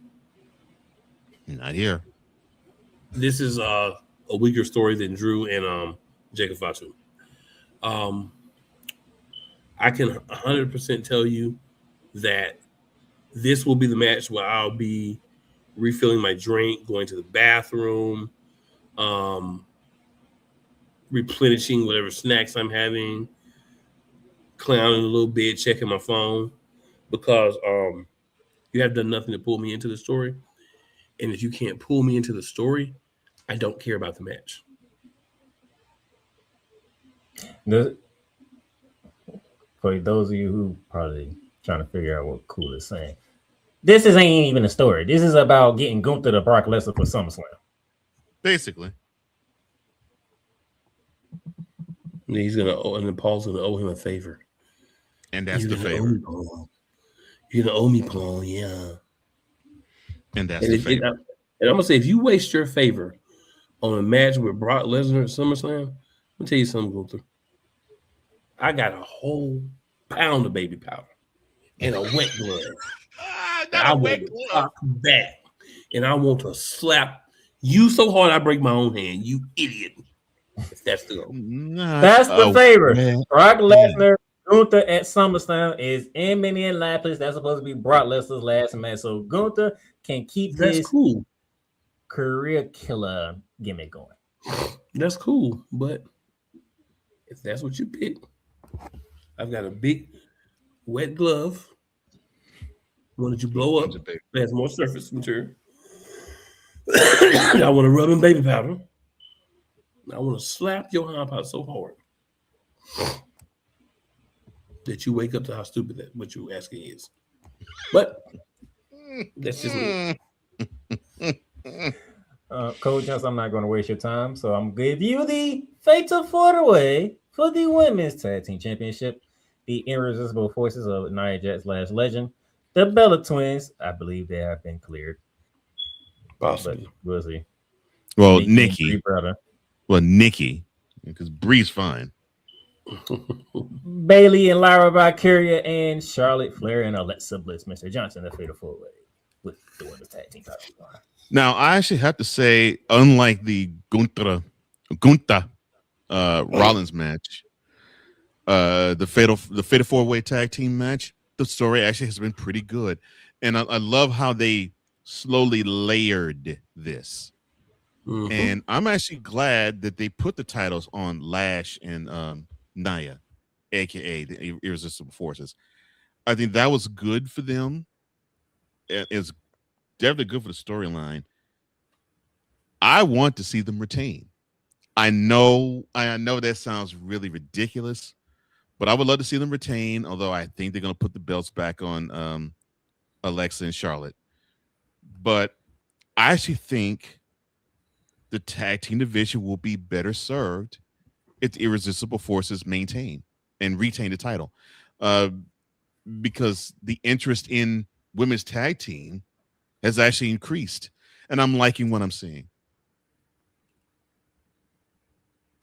Speaker 3: Not here.
Speaker 1: This is a weaker story than Drew and Jacob Fatu. I can 100% tell you that this will be the match where I'll be refilling my drink, going to the bathroom, replenishing whatever snacks I'm having, clowning a little bit, checking my phone, because you have done nothing to pull me into the story. And if you can't pull me into the story, I don't care about the match.
Speaker 2: For those of you who probably trying to figure out what Cool is saying, this ain't even a story. This is about getting Gunther to Brock Lesnar for SummerSlam.
Speaker 3: Basically.
Speaker 1: And he's gonna and Paul's gonna owe him a favor.
Speaker 3: And that's the favor.
Speaker 1: You're gonna owe me, Paul, yeah.
Speaker 3: And that's the favor.
Speaker 1: And I'm gonna say, if you waste your favor on a match with Brock Lesnar at SummerSlam, I'm gonna tell you something, Gunther. I got a whole pound of baby powder and a wet glove. I want to pop back, and I want to slap you so hard I break my own hand. You idiot! If that's the goal.
Speaker 2: That's the favor. Man. Brock Lesnar, Gunther at SummerSlam is in Minneapolis. That's supposed to be Brock Lesnar's last match, so Gunther can keep his career killer gimmick going.
Speaker 1: That's cool, but if that's what you pick, I've got a big wet glove. One that you blow up. It has more surface material. I want to rub in baby powder. I want to slap your hump out so hard that you wake up to how stupid that what you're asking is. But that's just me.
Speaker 2: Coach Johnson, I'm not going to waste your time, so I'm going to give you the fatal four-way for the Women's Tag Team Championship. The irresistible forces of Nia Jax / Legend. The Bella Twins, I believe they have been cleared.
Speaker 1: Possibly.
Speaker 2: But we'll see.
Speaker 3: Well, Nikki. Well, Nikki, because Bree's fine.
Speaker 2: Bailey and Lyra Valkyria and Charlotte Flair and Alexa Bliss. Mr. Johnson, the fatal four-way with the Women's Tag Team title.
Speaker 3: Now, I actually have to say, unlike the Gunther Rollins match, the fatal four-way tag team match, the story actually has been pretty good, and I love how they slowly layered this. Mm-hmm. And I'm actually glad that they put the titles on Lash and Nia, aka the Irresistible Forces. I think that was good for them. It's definitely good for the storyline. I want to see them retain. I know that sounds really ridiculous, but I would love to see them retain, although I think they're going to put the belts back on Alexa and Charlotte. But I actually think the tag team division will be better served if the Irresistible Forces maintain and retain the title. Because the interest in women's tag team has actually increased, and I'm liking what I'm seeing.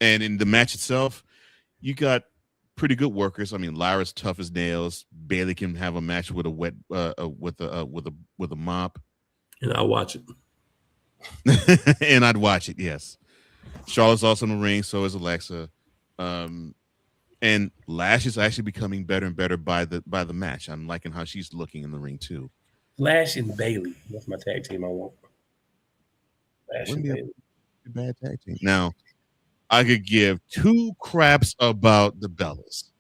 Speaker 3: And in the match itself, you got pretty good workers. I mean, Lyra's tough as nails. Bailey can have a match with a wet with a mop,
Speaker 1: and I'll watch it.
Speaker 3: and I'd watch it. Yes, Charlotte's also in the ring. So is Alexa, and Lash is actually becoming better and better by the match. I'm liking how she's looking in the ring too.
Speaker 1: Lash and Bailey. That's my tag team I want. Lash and Bailey.
Speaker 3: Bad tag team. Now, I could give two craps about the Bellas.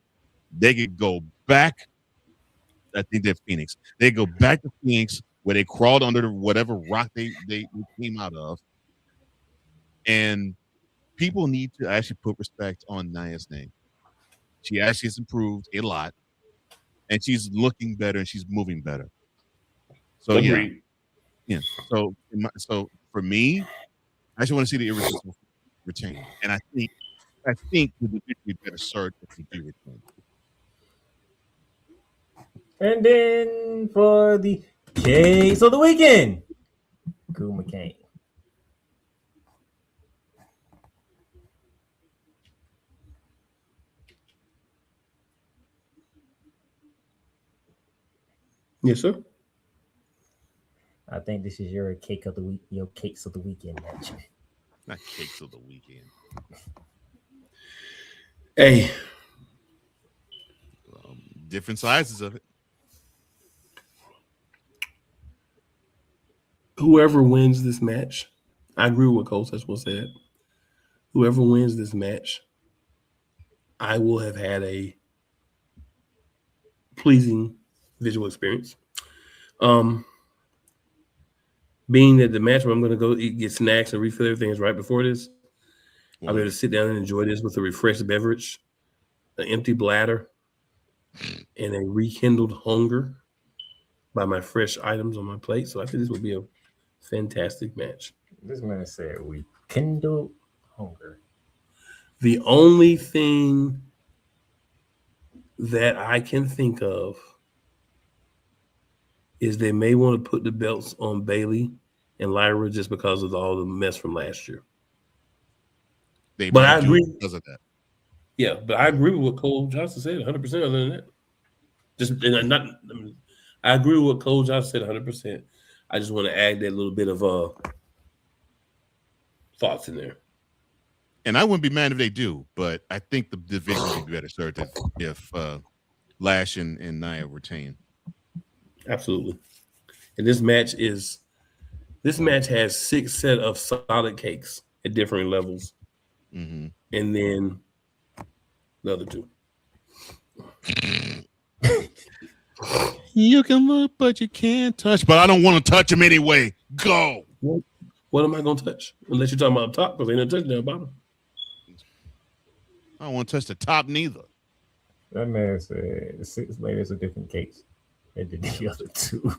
Speaker 3: They could go back. I think they're Phoenix. They go back to Phoenix where they crawled under whatever rock they came out of. And people need to actually put respect on Nia's name. She actually has improved a lot. And she's looking better and she's moving better. So
Speaker 1: Agreed.
Speaker 3: yeah. So for me, I just want to see the Irresistible retain. And I think the division would be better served if they do retain.
Speaker 2: And then for the case of the weekend, Cool McCain.
Speaker 1: Yes, sir.
Speaker 2: I think this is your cake of the week, your cakes of the weekend match.
Speaker 3: Not cakes of the weekend.
Speaker 1: Hey,
Speaker 3: different sizes of it.
Speaker 1: Whoever wins this match, I agree with what Cole Touchable said. Whoever wins this match, I will have had a pleasing visual experience. Being that the match where I'm going to go eat, get snacks and refill everything is right before this, I'll be able to sit down and enjoy this with a refreshed beverage, an empty bladder, and a rekindled hunger by my fresh items on my plate. So I think this will be a fantastic match.
Speaker 2: This man said rekindled hunger.
Speaker 1: The only thing that I can think of is they may want to put the belts on Bailey and Lyra just because of all the mess from last year. But I agree
Speaker 3: because of that.
Speaker 1: Yeah, but I agree with what Cole Johnson said 100%. Other than that, I agree with what Cole Johnson said 100%. I just want to add that little bit of thoughts in there.
Speaker 3: And I wouldn't be mad if they do, but I think the division would be better served if Lash and Nia retain.
Speaker 1: Absolutely. And this match has 6 set of solid cakes at different levels.
Speaker 3: Mm-hmm.
Speaker 1: And then the other 2.
Speaker 3: You can look, but you can't touch. But I don't want to touch him anyway. Go.
Speaker 1: What am I going to touch? Unless you're talking about up top, because ain't no touching down bottom.
Speaker 3: I don't want to touch the top neither.
Speaker 2: That man said the 6 layers of different cakes and then the other 2.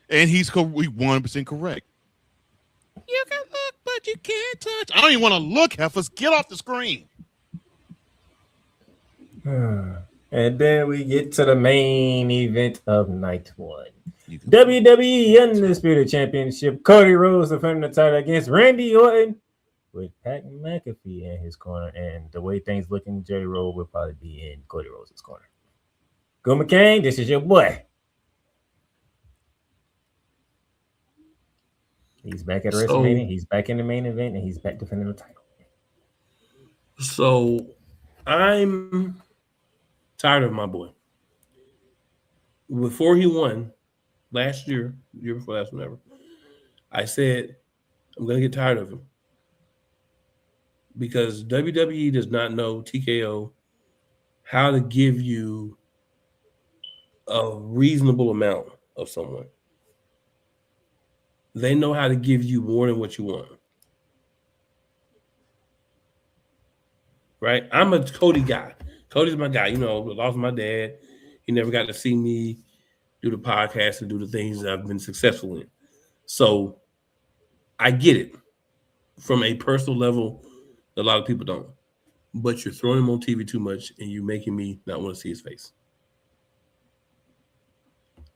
Speaker 3: And he's 100% correct. You can look, but you can't touch. I don't even want to look, heifers. Get off the screen.
Speaker 2: And then we get to the main event of night 1. WWE Undisputed Championship. Cody Rhodes defending the title against Randy Orton with Pat McAfee in his corner. And the way things looking, Jay Rhodes will probably be in Cody Rhodes' corner. Go McCain, this is your boy. He's back at WrestleMania. He's back in the main event, and he's back defending the title.
Speaker 1: So I'm tired of my boy. Before he won last year before last, whenever, I said I'm going to get tired of him because WWE does not know TKO how to give you a reasonable amount of someone. They know how to give you more than what you want. Right? I'm a Cody guy. Cody's my guy. You know, I lost my dad. He never got to see me do the podcast and do the things that I've been successful in. So I get it from a personal level. A lot of people don't. But you're throwing him on TV too much and you're making me not want to see his face.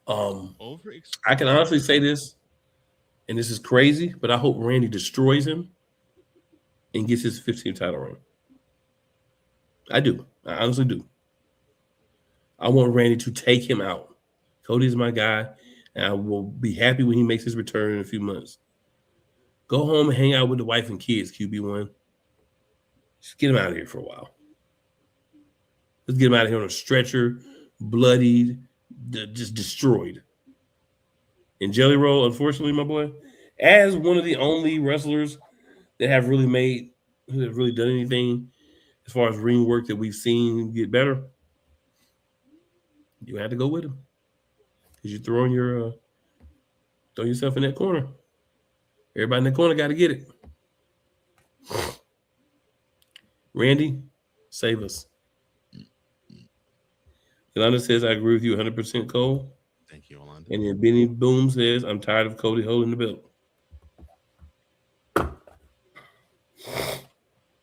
Speaker 1: I can honestly say this, and this is crazy, but I hope Randy destroys him and gets his 15th title reign. I do. I honestly do. I want Randy to take him out. Cody's my guy, and I will be happy when he makes his return in a few months. Go home and hang out with the wife and kids, QB1. Just get him out of here for a while. Let's get him out of here on a stretcher, bloodied, just destroyed. And Jelly Roll, unfortunately, my boy, as one of the only wrestlers that have really done anything as far as ring work that we've seen get better, you had to go with him because you're throwing yourself in that corner. Everybody in the corner got to get it. Randy, save us. Yolanda says, I agree with you 100%, Cole.
Speaker 3: Thank you, Yolanda.
Speaker 1: And then Benny Boom says, I'm tired of Cody holding the belt.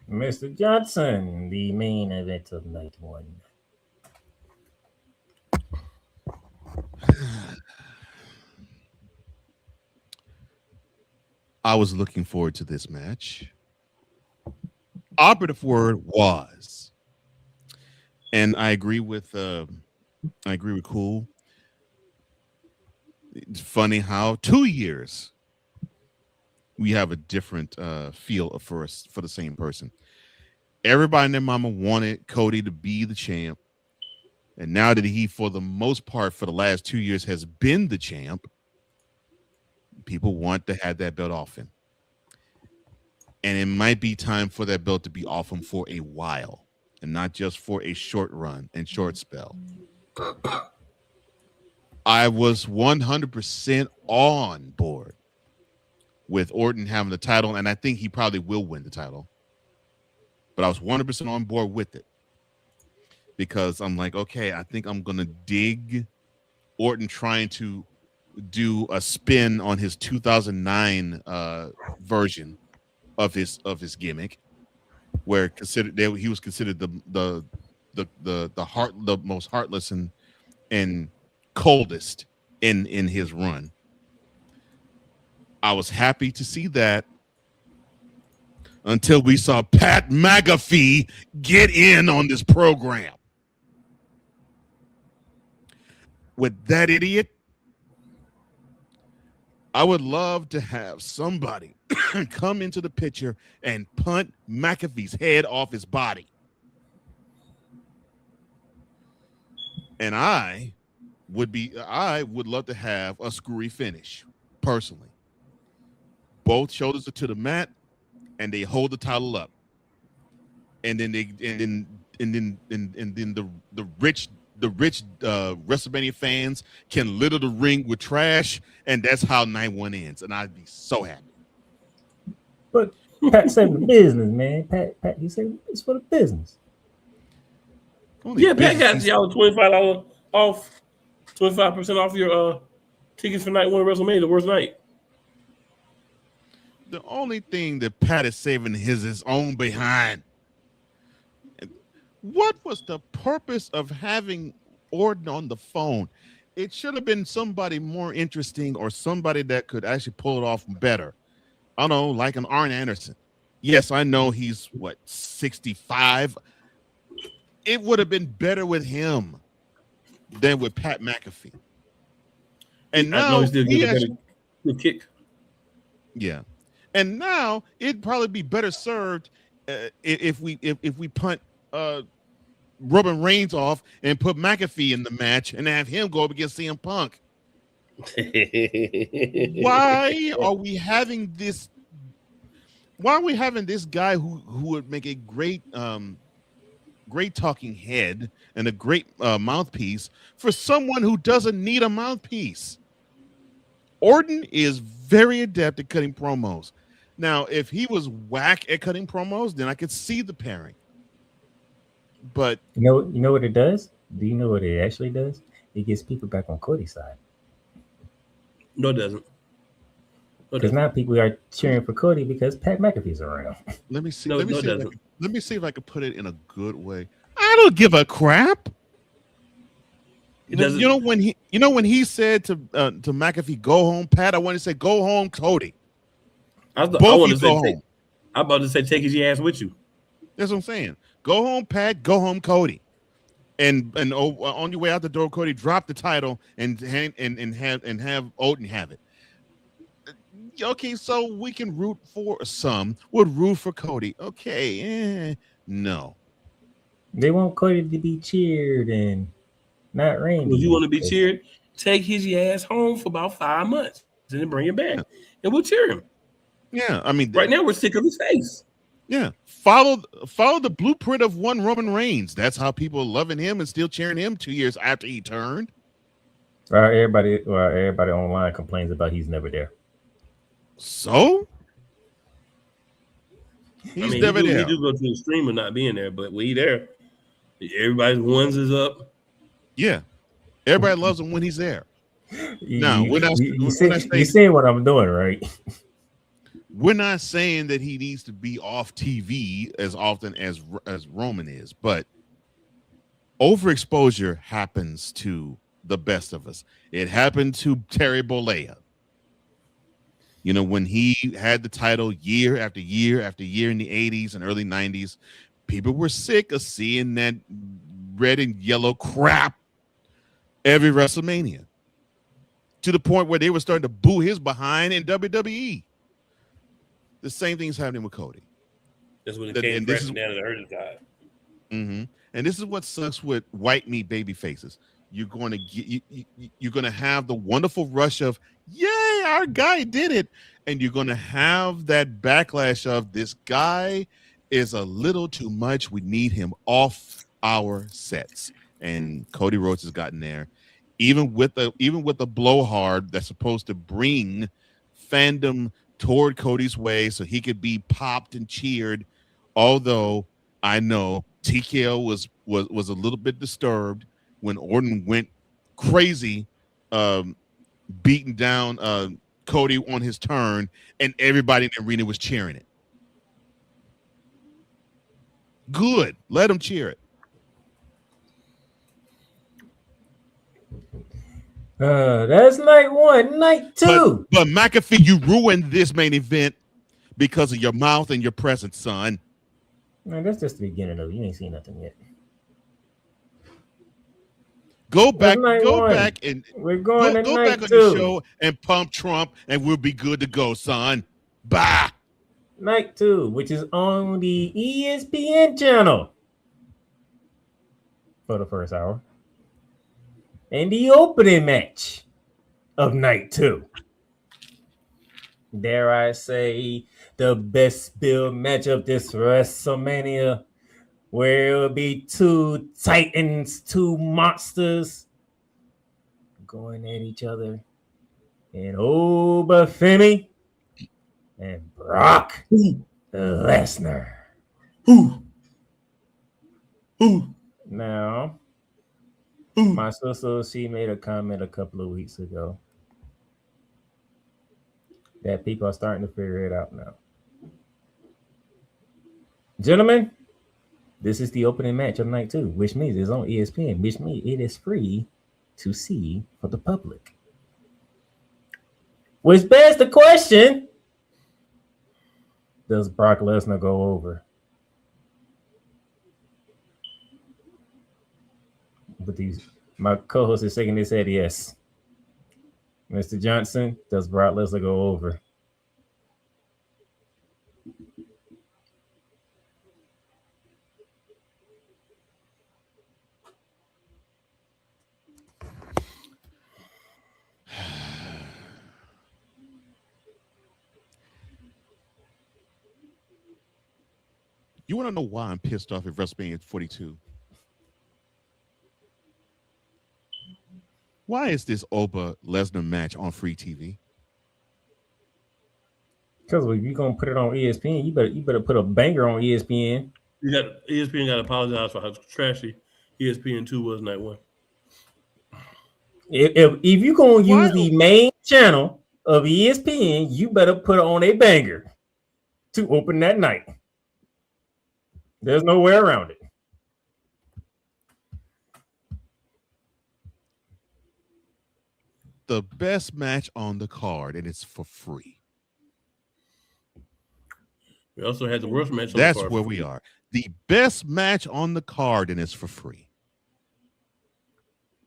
Speaker 2: Mr. Johnson, the main event of night one.
Speaker 3: I was looking forward to this match. Operative word was, and I agree with Cool. It's funny how 2 years we have a different feel for the same person. Everybody and their mama wanted Cody to be the champ, and now that he, for the most part, for the last 2 years, has been the champ, people want to have that belt off him. And it might be time for that belt to be off him for a while and not just for a short run and short spell. I was 100% on board with Orton having the title, and I think he probably will win the title. But I was 100% on board with it because I'm like, okay, I think I'm going to dig Orton trying to do a spin on his 2009 version of his gimmick, where he was considered the most heartless and coldest in his run. I was happy to see that until we saw Pat McAfee get in on this program with that idiot. I would love to have somebody come into the picture and punt McAfee's head off his body. And I would love to have a screwy finish, personally. Both shoulders are to the mat, and they hold the title up. And then the rich WrestleMania fans can litter the ring with trash, and that's how night one ends. And I'd be so happy.
Speaker 2: But Pat saved the business, man. Pat, he said it's for the business.
Speaker 1: Yeah, Pat got y'all $25 off, 25% off your tickets for night one of WrestleMania, the worst night.
Speaker 3: The only thing that Pat is saving is his own behind. What was the purpose of having Orton on the phone? It should have been somebody more interesting or somebody that could actually pull it off better. I don't know, like an Arn Anderson. Yes, I know he's 65. It would have been better with him than with Pat McAfee. And now
Speaker 1: he's still getting a good kick.
Speaker 3: Yeah. And now it'd probably be better served if we punt Roman Reigns off and put McAfee in the match and have him go up against CM Punk. Why are we having this? Why are we having this guy who would make a great talking head and a great mouthpiece for someone who doesn't need a mouthpiece? Orton is very adept at cutting promos. Now, if he was whack at cutting promos, then I could see the pairing. But
Speaker 2: you know what it does? Do you know what it actually does? It gets people back on Cody's side.
Speaker 1: No, it doesn't.
Speaker 2: Because now people are cheering for Cody because Pat McAfee's around.
Speaker 3: Let me see.
Speaker 1: No,
Speaker 3: let me
Speaker 1: it
Speaker 3: see if I can put it in a good way. I don't give a crap. You know when he said to McAfee, "Go home, Pat." I want to say, "Go home, Cody."
Speaker 1: I'm about to say, take his ass with you.
Speaker 3: That's what I'm saying. Go home, Pat. Go home, Cody. And on your way out the door, Cody, drop the title and have Odin have it. Okay, so we can root for some. We'll root for Cody. Okay, no.
Speaker 2: They want Cody to be cheered and not Randy.
Speaker 1: If you want to be cheered, take his ass home for about 5 months and then bring him back, and we'll cheer him.
Speaker 3: Yeah, I mean,
Speaker 1: right now we're sick of his face.
Speaker 3: Yeah, follow the blueprint of one Roman Reigns. That's how people are loving him and still cheering him 2 years after he turned.
Speaker 2: Everybody online complains about he's never there.
Speaker 3: So he's never there.
Speaker 1: He do go to the extreme of not being there, but we there. Everybody's ones is up.
Speaker 3: Yeah, everybody loves him when he's there. No,
Speaker 2: you see what I'm doing, right?
Speaker 3: We're not saying that he needs to be off TV as often as Roman is, but overexposure happens to the best of us. It happened to Terry Bollea. You know, when he had the title year after year after year in the 80s and early 90s, people were sick of seeing that red and yellow crap every WrestleMania, to the point where they were starting to boo his behind in WWE. The same thing's happening with Cody.
Speaker 1: That's when it came crashing down and hurt his guy.
Speaker 3: Mm-hmm. And this is what sucks with white meat baby faces. You're going to get you're going to have the wonderful rush of yay, our guy did it, and you're going to have that backlash of this guy is a little too much. We need him off our sets. And Cody Rhodes has gotten there, even with the blowhard that's supposed to bring fandom toward Cody's way so he could be popped and cheered. Although I know TKO was a little bit disturbed when Orton went crazy, beating down Cody on his turn, and everybody in the arena was cheering it. Good. Let them cheer it.
Speaker 2: That's night one. Night two.
Speaker 3: But McAfee, you ruined this main event because of your mouth and your presence, son.
Speaker 2: Man, that's just the beginning of it. You ain't seen nothing yet.
Speaker 3: Go back and
Speaker 2: we're going
Speaker 3: go
Speaker 2: night
Speaker 3: back on
Speaker 2: two.
Speaker 3: the show and pump Trump, and we'll be good to go, son. Bye.
Speaker 2: Night 2, which is on the ESPN channel for the first hour. And the opening match of night 2. Dare I say, the best build match of this WrestleMania, where it will be two titans, two monsters going at each other. And Femi and Brock Lesnar. Now, my sister, she made a comment a couple of weeks ago that people are starting to figure it out now. Gentlemen, this is the opening match of night 2, which means it's on ESPN, which means it is free to see for the public. Which begs the question, does Brock Lesnar go over? But my co-host is shaking his head yes. Mr. Johnson, does Brock Lesnar go over?
Speaker 3: You want to know why I'm pissed off at WrestleMania 42? Why is this Oba Lesnar match on free TV?
Speaker 2: Because if you're gonna put it on ESPN, you better put a banger on ESPN.
Speaker 1: ESPN got to apologize for how trashy ESPN2 was night 1.
Speaker 2: If you're gonna use the main channel of ESPN, you better put on a banger to open that night. There's no way around it.
Speaker 3: The best match on the card, and it's for free.
Speaker 1: We also had the worst match on
Speaker 3: That's
Speaker 1: the card.
Speaker 3: where we are. the best match on the card, and it's for free.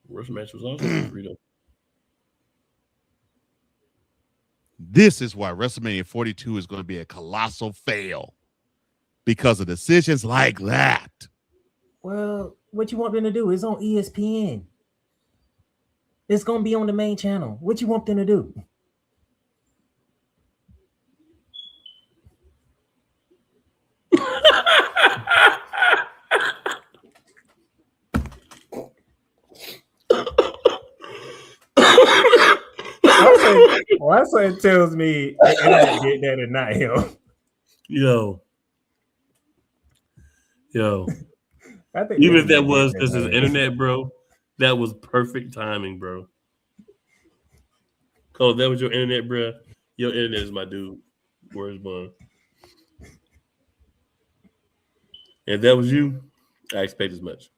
Speaker 1: Worst match was also for free though.
Speaker 3: This is why WrestleMania 42 is going to be a colossal fail because of decisions like that.
Speaker 2: Well, what you want them to do? It's on ESPN. It's going to be on the main channel. What you want them to do? My son tells me the internet did that and not him.
Speaker 1: Yo.
Speaker 2: I think
Speaker 1: Even if that was because his internet, bro, that was perfect timing, bro. Cole, that was your internet, bro. Your internet is my dude. Where's mine? If that was you, I expect as much.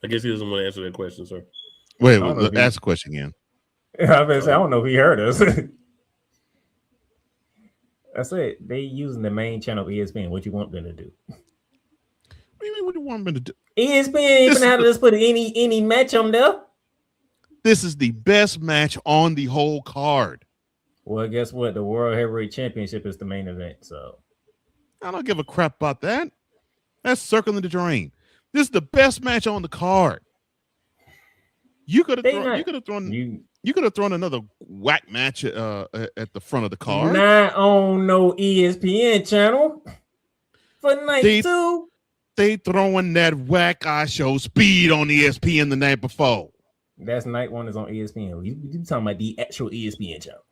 Speaker 1: I guess he doesn't want to answer that question, sir.
Speaker 3: Wait, ask the question again.
Speaker 2: I don't know if he heard us. I said they using the main channel of ESPN. What you want them to do?
Speaker 3: What do you mean? What do you want them to do?
Speaker 2: ESPN ain't gonna have to just put any match on there.
Speaker 3: This is the best match on the whole card.
Speaker 2: Well, guess what? The World Heavyweight Championship is the main event. So
Speaker 3: I don't give a crap about that. That's circling the drain. This is the best match on the card. You could have thrown another whack match at the front of the card.
Speaker 2: Not on no ESPN channel for night 2.
Speaker 3: They throwing that whack eye show Speed on ESPN the night before.
Speaker 2: That's night 1 is on ESPN. You talking about the actual ESPN channel?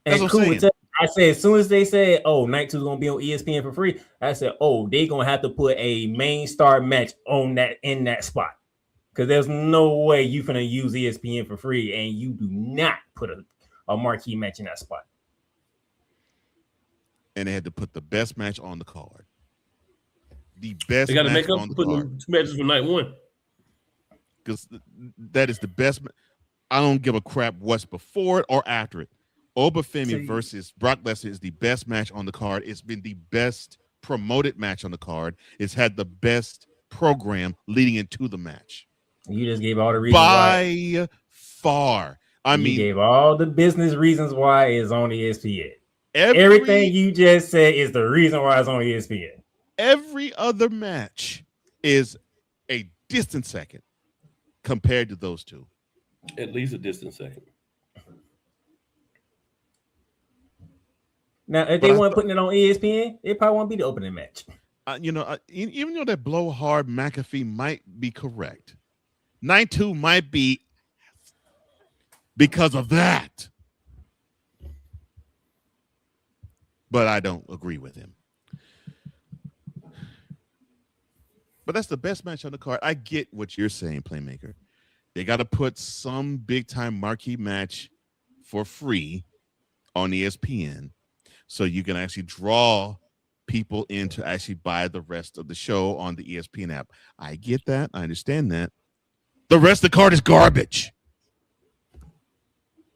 Speaker 2: And
Speaker 3: That's what I'm saying.
Speaker 2: I said as soon as they said, "Oh, night 2 is gonna be on ESPN for free," I said, "Oh, they gonna have to put a main star match on that in that spot." Because there's no way you finna use ESPN for free and you do not put a marquee match in that spot.
Speaker 3: And they had to put the best match on the card. The best.
Speaker 1: They got to
Speaker 3: match
Speaker 1: make up
Speaker 3: on the
Speaker 1: for putting
Speaker 3: card.
Speaker 1: 2 matches from night 1.
Speaker 3: Because that is the best. I don't give a crap what's before it or after it. Obafemi versus Brock Lesnar is the best match on the card. It's been the best promoted match on the card. It's had the best program leading into the match.
Speaker 2: You just gave all the reasons
Speaker 3: by far.
Speaker 2: You gave all the business reasons why it's on ESPN.
Speaker 3: Everything
Speaker 2: you just said is the reason why it's on ESPN.
Speaker 3: Every other match is a distant second compared to those two.
Speaker 1: At least a distant second.
Speaker 2: Now, if they weren't putting it on ESPN, it probably won't be the opening match.
Speaker 3: Even though that blowhard McAfee might be correct, night 2 might be because of that. But I don't agree with him. But that's the best match on the card. I get what you're saying, Playmaker. They got to put some big-time marquee match for free on ESPN so you can actually draw people in to actually buy the rest of the show on the ESPN app. I get that. I understand that. The rest of the card is garbage.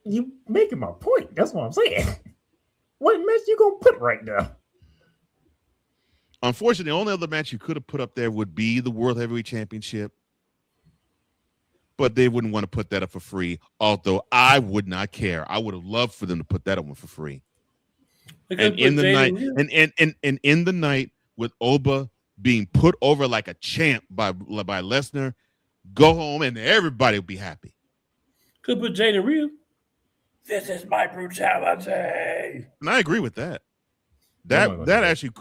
Speaker 2: You making my point. That's what I'm saying. What match you gonna put right now?
Speaker 3: Unfortunately, the only other match you could have put up there would be the World Heavyweight Championship. But they wouldn't want to put that up for free, although I would not care. I would have loved for them to put that up for free. And in the night, and in the night with Oba being put over like a champ by Lesnar, go home and everybody will be happy.
Speaker 1: Could put Jaden Real. This is my brutality.
Speaker 3: And I agree with that. That actually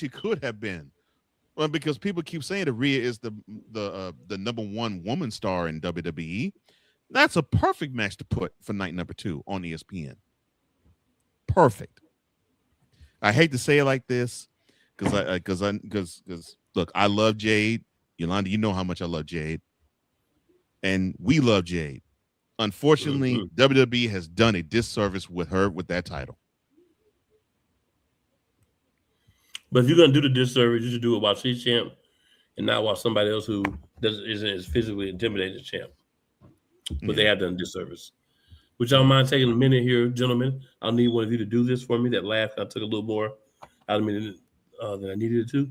Speaker 3: could have been. Well, because people keep saying that Rhea is the number 1 woman star in WWE. That's a perfect match to put for night number 2 on ESPN. Perfect. I hate to say it like this because look, I love Jade. Yolanda, you know how much I love Jade. And we love Jade. Unfortunately, WWE has done a disservice with her with that title.
Speaker 1: But if you're gonna do the disservice, you should do it while she's champ, and not while somebody else who isn't as physically intimidated as champ. But they have done disservice Would y'all mind taking a minute here, gentlemen? I'll need one of you to do this for me. That laugh kind of took a little more out of me than I needed it to.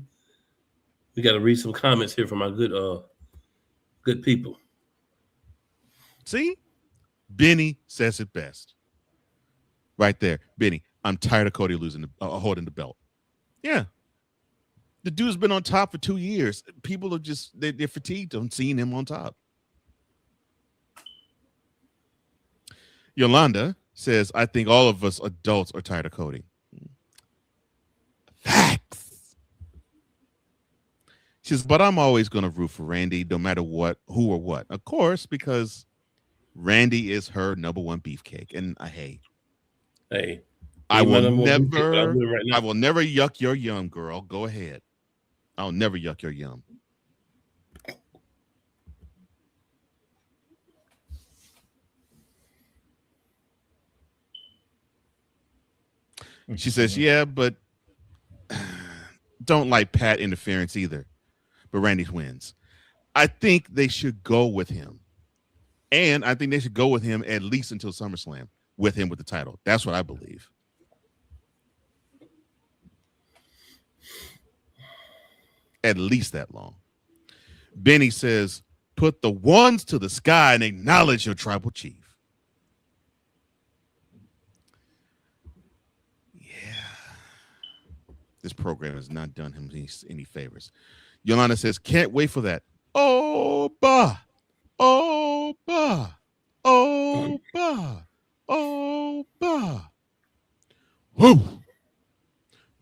Speaker 1: We got to read some comments here from our good people.
Speaker 3: See, Benny says it best. Right there, Benny. I'm tired of Cody losing, holding the belt. Yeah, the dude's been on top for 2 years. People are just they're fatigued on seeing him on top. Yolanda says, I think all of us adults are tired of Cody. Facts. She says, but I'm always going to root for Randy no matter what, who or what. Of course, because Randy is her number one beefcake. And
Speaker 1: Hey,
Speaker 3: I will
Speaker 1: right
Speaker 3: never yuck your yum, girl. Go ahead. I'll never yuck your yum. She says, yeah, but don't like Pat interference either. But Randy wins. I think they should go with him. And I think they should go with him at least until SummerSlam with him with the title. That's what I believe. At least that long. Benny says, put the ones to the sky and acknowledge your tribal chief. This program has not done him any favors. Yolanda says, can't wait for that. Oh, bah. Oh, bah. Oh, bah. Oh, bah. Whoa.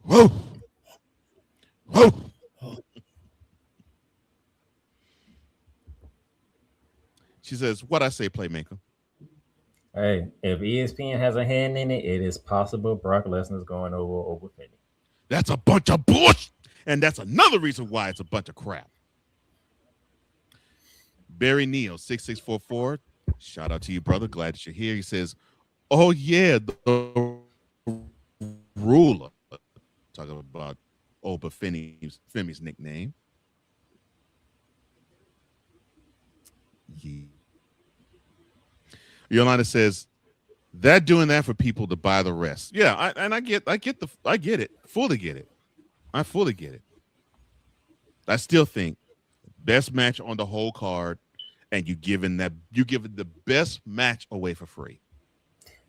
Speaker 3: Whoa. Whoa. She says, what I say, Playmaker?
Speaker 2: Hey, if ESPN has a hand in it, it is possible Brock Lesnar's going over 50.
Speaker 3: That's a bunch of bullshit. And that's another reason why it's a bunch of crap. Barry Neal, 6644. Shout out to you, brother. Glad that you're here. He says, oh, yeah, the ruler. Talking about Oba Femi's nickname. Yeah. Yolanda says, they're doing that for people to buy the rest. Yeah, I get it. Fully get it. I fully get it. I still think best match on the whole card, and you give the best match away for free.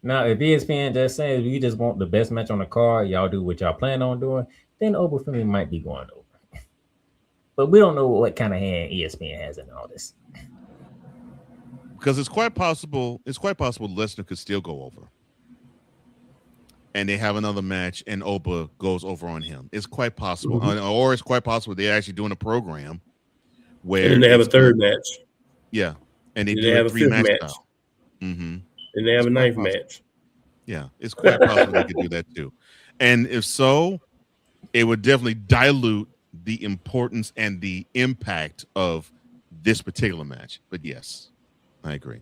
Speaker 2: Now, if ESPN just says you just want the best match on the card, y'all do what y'all plan on doing, then Oba Femi might be going over. But we don't know what kind of hand ESPN has in all this.
Speaker 3: Because it's quite possible Lesnar could still go over. And they have another match and Oba goes over on him. It's quite possible. Mm-hmm. Or it's quite possible they're actually doing a program where
Speaker 1: and they have a third match.
Speaker 3: Yeah. And they have a 3-match match. Mm-hmm.
Speaker 1: And they have a 9th match.
Speaker 3: Yeah. It's quite possible they could do that too. And if so, it would definitely dilute the importance and the impact of this particular match. But yes, I agree.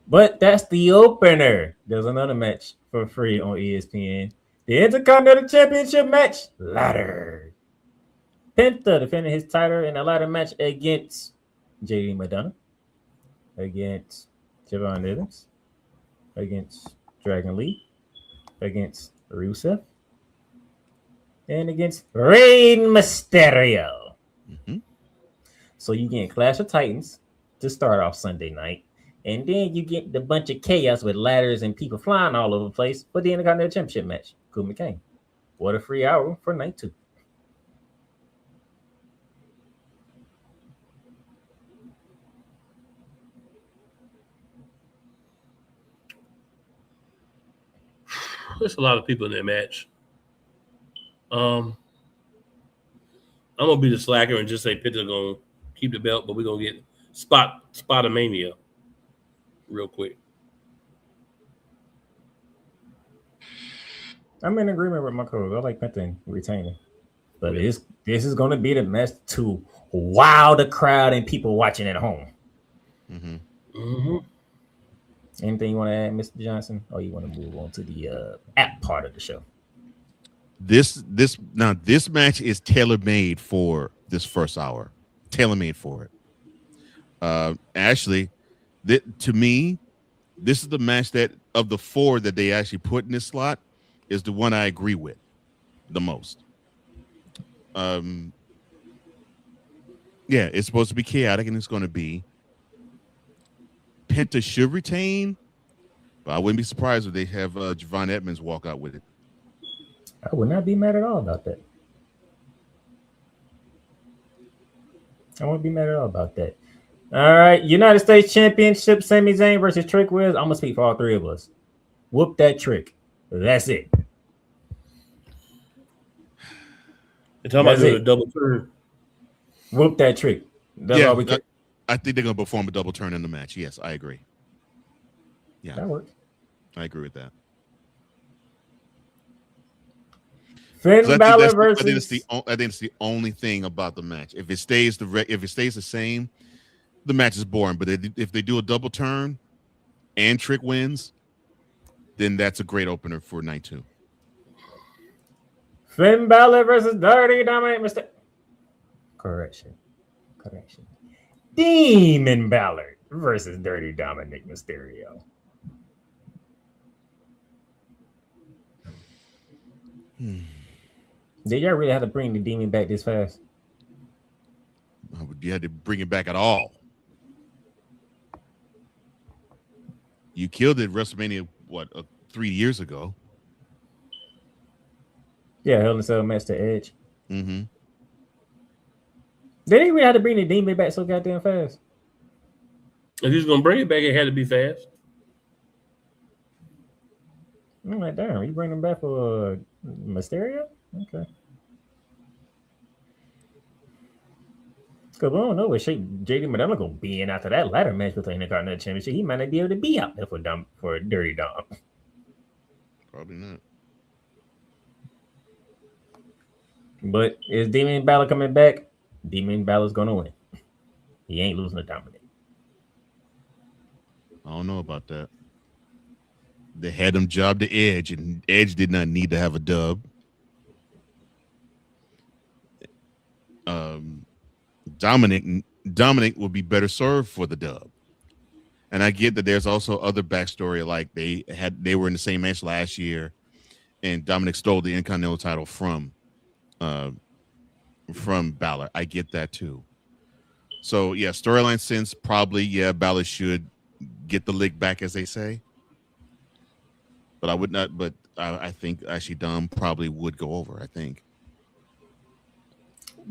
Speaker 2: But that's the opener. There's another match for free on ESPN. The Intercontinental Championship match, ladder. Penta defending his title in a ladder match against JD Madonna, against Javon Evans, against Dragon Lee, against Rusev, and against Rey Mysterio. Mm-hmm. So you get Clash of Titans to start off Sunday night. And then you get the bunch of chaos with ladders and people flying all over the place for the Intercontinental Championship match. Cool McCain. What a free hour for night 2.
Speaker 1: There's a lot of people in that match. I'm gonna be the slacker and just say Penta gonna keep the belt, but we're gonna get spot of Mania real quick.
Speaker 2: I'm in agreement with my coach. I like Penta retaining, but this is going to be the match to wow the crowd and people watching at home.
Speaker 3: Mm-hmm.
Speaker 1: Mm-hmm.
Speaker 2: Anything you want to add, Mr. Johnson, or you want to move on to the app part of the show?
Speaker 3: This match is tailor-made for this first hour. Tailor-made for it. Actually, to me, This is the match that of the 4 that they actually put in this slot is the one I agree with the most. Yeah, it's supposed to be chaotic, and it's going to be. Penta should retain, but I wouldn't be surprised if they have Javon Edmonds walk out with it.
Speaker 2: I would not be mad at all about that. I won't be mad at all about that. All right, United States Championship, Sami Zayn versus Trick Williams. I'm gonna speak for all 3 of us. Whoop that Trick. That's it.
Speaker 1: You're talking about doing a double turn.
Speaker 2: Whoop that Trick. That's all we can.
Speaker 3: I think they're gonna perform a double turn in the match. Yes, I agree. Yeah,
Speaker 2: that works.
Speaker 3: I agree with that.
Speaker 2: Finn Balor versus.
Speaker 3: I think it's the only thing about the match. If it stays the same, the match is boring. But if they do a double turn and Trick wins, then that's a great opener for night 2.
Speaker 2: Finn Balor versus Dirty Dominic Mysterio. Correction. Demon Balor versus Dirty Dominic Mysterio. Did y'all really have to bring the Demon back this fast?
Speaker 3: You had to bring it back at all. You killed it at WrestleMania, 3 years ago?
Speaker 2: Yeah, Hell in a Cell match to Edge.
Speaker 3: Mm-hmm.
Speaker 2: They didn't really have to bring the Demon back so goddamn fast.
Speaker 1: If he was gonna bring it back, it had to be fast.
Speaker 2: I'm like, damn, you bring him back for Mysterio? Okay. Because we don't know what shape JD McDonough gonna be in after that ladder match with the Intercontinental Championship. He might not be able to be out there for Dirty Dom.
Speaker 3: Probably not.
Speaker 2: But is Demon Balor coming back? Demon Balor's gonna win. He ain't losing to Dominic.
Speaker 3: I don't know about that. They had him job to Edge, and Edge did not need to have a dub. Dominic will be better served for the dub. And I get that there's also other backstory, like they were in the same match last year, and Dominic stole the Intercontinental title from Balor. I get that too. So yeah, storyline sense, probably Balor should get the lick back, as they say. But I would not. But I think actually Dom probably would go over. I think.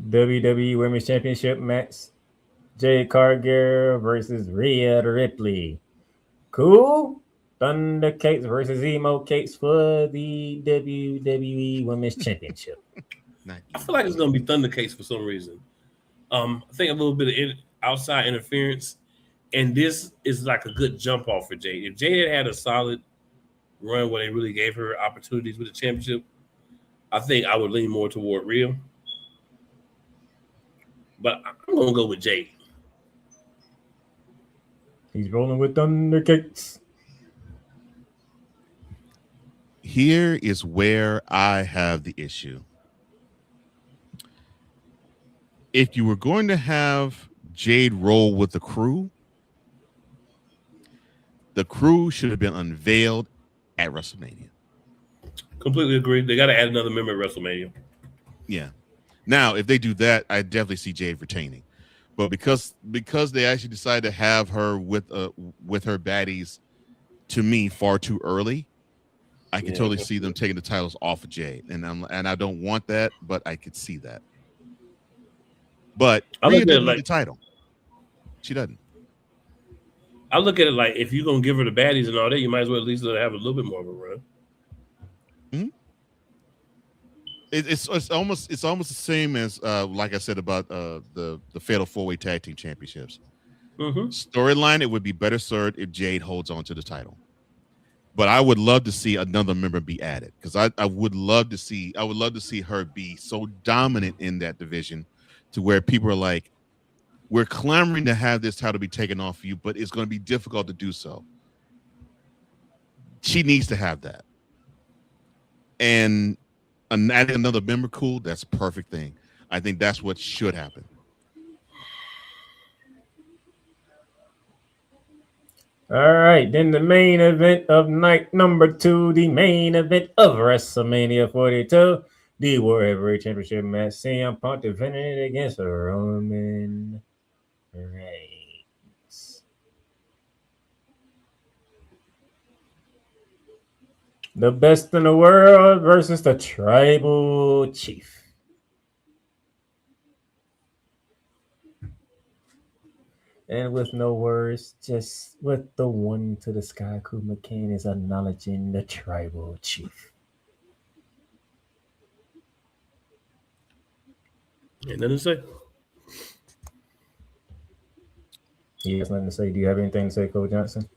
Speaker 2: WWE Women's Championship match: Jade Cargill versus Rhea Ripley. Cool. Thunder Cakes versus Emo Cakes for the WWE Women's Championship.
Speaker 1: I feel like it's gonna be Thunder Cakes for some reason. I think a little bit of outside interference, and this is like a good jump off for Jade. If Jade had a solid run where they really gave her opportunities with the championship, I think I would lean more toward Rhea. But I'm gonna go with Jade.
Speaker 2: He's rolling with Thunder Cakes.
Speaker 3: Here is where I have the issue. If you were going to have Jade roll with the crew should have been unveiled at WrestleMania.
Speaker 1: Completely agree. They got to add another member at WrestleMania.
Speaker 3: Yeah. Now, if they do that, I definitely see Jade retaining. But because they actually decided to have her with her baddies, to me, far too early, I can totally see them taking the titles off of Jade, and I don't want that, but I could see that. But Rhea doesn't need the title. She doesn't.
Speaker 1: I look at it like if you're gonna give her the baddies and all that, you might as well at least let her have a little bit more of a run.
Speaker 3: Mm-hmm. It's almost the same as like I said about the Fatal 4-Way Tag Team Championships.
Speaker 1: Mm-hmm.
Speaker 3: Storyline, it would be better served if Jade holds on to the title. But I would love to see another member be added because I would love to see her be so dominant in that division to where people are like, we're clamoring to have this title be taken off of you, but it's going to be difficult to do so. She needs to have that. And adding another member, cool, that's a perfect thing. I think that's what should happen.
Speaker 2: All right, then the main event of night number 2, the main event of WrestleMania 42, the World Heavyweight Championship match. CM Punk defending it against Roman Reigns. The best in the world versus the Tribal Chief. And with no words, just with the one to the sky, Ku McCain is acknowledging the Tribal Chief.
Speaker 1: Ain't nothing to say.
Speaker 2: He has nothing to say. Do you have anything to say, Cole Johnson?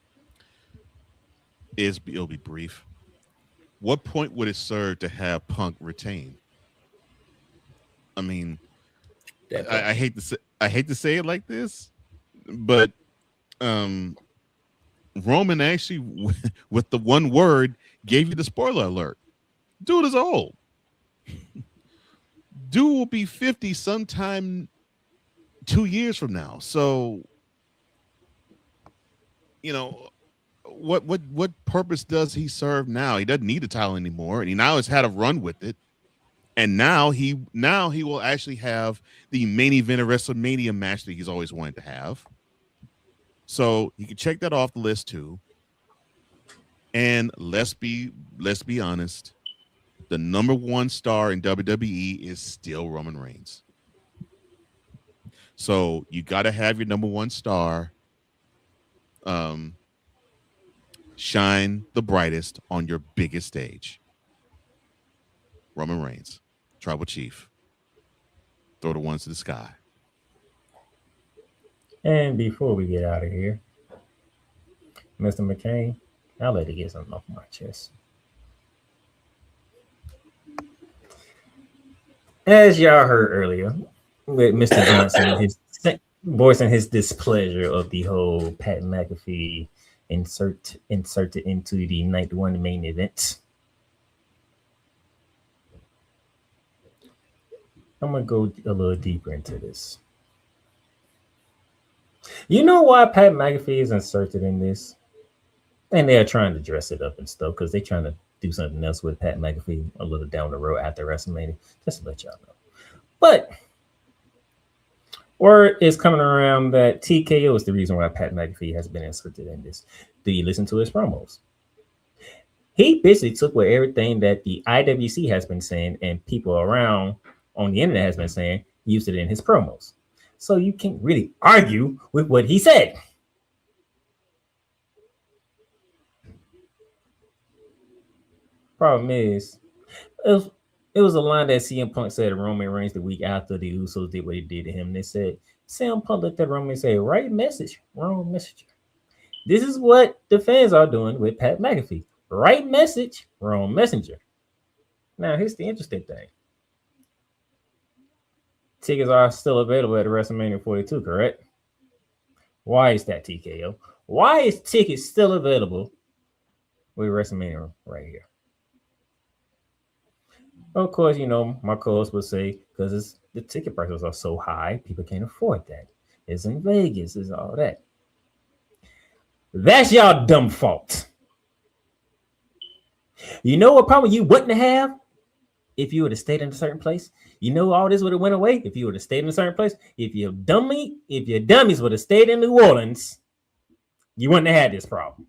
Speaker 3: It'll be brief. What point would it serve to have Punk retain? I mean, I hate to say it like this, but Roman actually, with the one word, gave you the spoiler alert. Dude is old. Dude will be 50 sometime 2 years from now. So, you know, what purpose does he serve now? He doesn't need a title anymore, and he now has had a run with it. And now he will actually have the main event of WrestleMania match that he's always wanted to have. So you can check that off the list too. And let's be honest, the number one star in WWE is still Roman Reigns. So you got to have your number one star shine the brightest on your biggest stage. Roman Reigns, Tribal Chief. Throw the ones to the sky.
Speaker 2: And before we get out of here, Mr. McCain, I'll let you get something off my chest. As y'all heard earlier, with Mr. Johnson, his voicing his displeasure of the whole Pat McAfee inserted into the night one main event. I'm gonna go a little deeper into this. You know why Pat McAfee is inserted in this? And they're trying to dress it up and stuff because they're trying to do something else with Pat McAfee a little down the road after WrestleMania. Just to let y'all know. But word is coming around that TKO is the reason why Pat McAfee has been inserted in this. Do you listen to his promos? He basically took what everything that the IWC has been saying and people around on the internet has been saying, used it in his promos. So you can't really argue with what he said. Problem is, it was a line that CM Punk said to Roman Reigns the week after the Usos did what he did to him. They said, CM Punk looked at Roman and said, right message, wrong messenger. This is what the fans are doing with Pat McAfee. Right message, wrong messenger. Now, here's the interesting thing. Tickets are still available at WrestleMania 42, correct? Why is that, TKO? Why is tickets still available with WrestleMania right here? Of course, you know, my co-host would say, because the ticket prices are so high, people can't afford that. It's in Vegas, it's all that. That's y'all dumb fault. You know what problem you wouldn't have if you would have stayed in a certain place? You know all this would have went away if you would have stayed in a certain place. If your dummies would have stayed in New Orleans, you wouldn't have had this problem.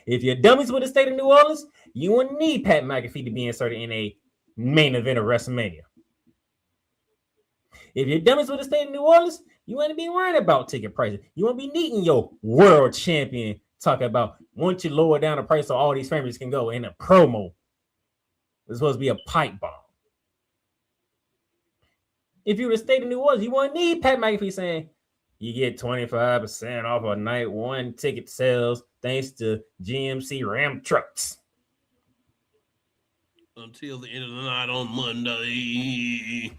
Speaker 2: If your dummies would have stayed in New Orleans, you wouldn't need Pat McAfee to be inserted in a main event of WrestleMania. If your dummies would have stayed in New Orleans, you wouldn't be worrying about ticket prices. You wouldn't be needing your world champion talking about once you lower down the price so all these families can go in a promo. It's supposed to be a pipe bomb. If you would have stayed in New Orleans, you wouldn't need Pat McAfee saying you get 25% off of night one ticket sales thanks to GMC Ram trucks.
Speaker 1: Until the end of the night on Monday.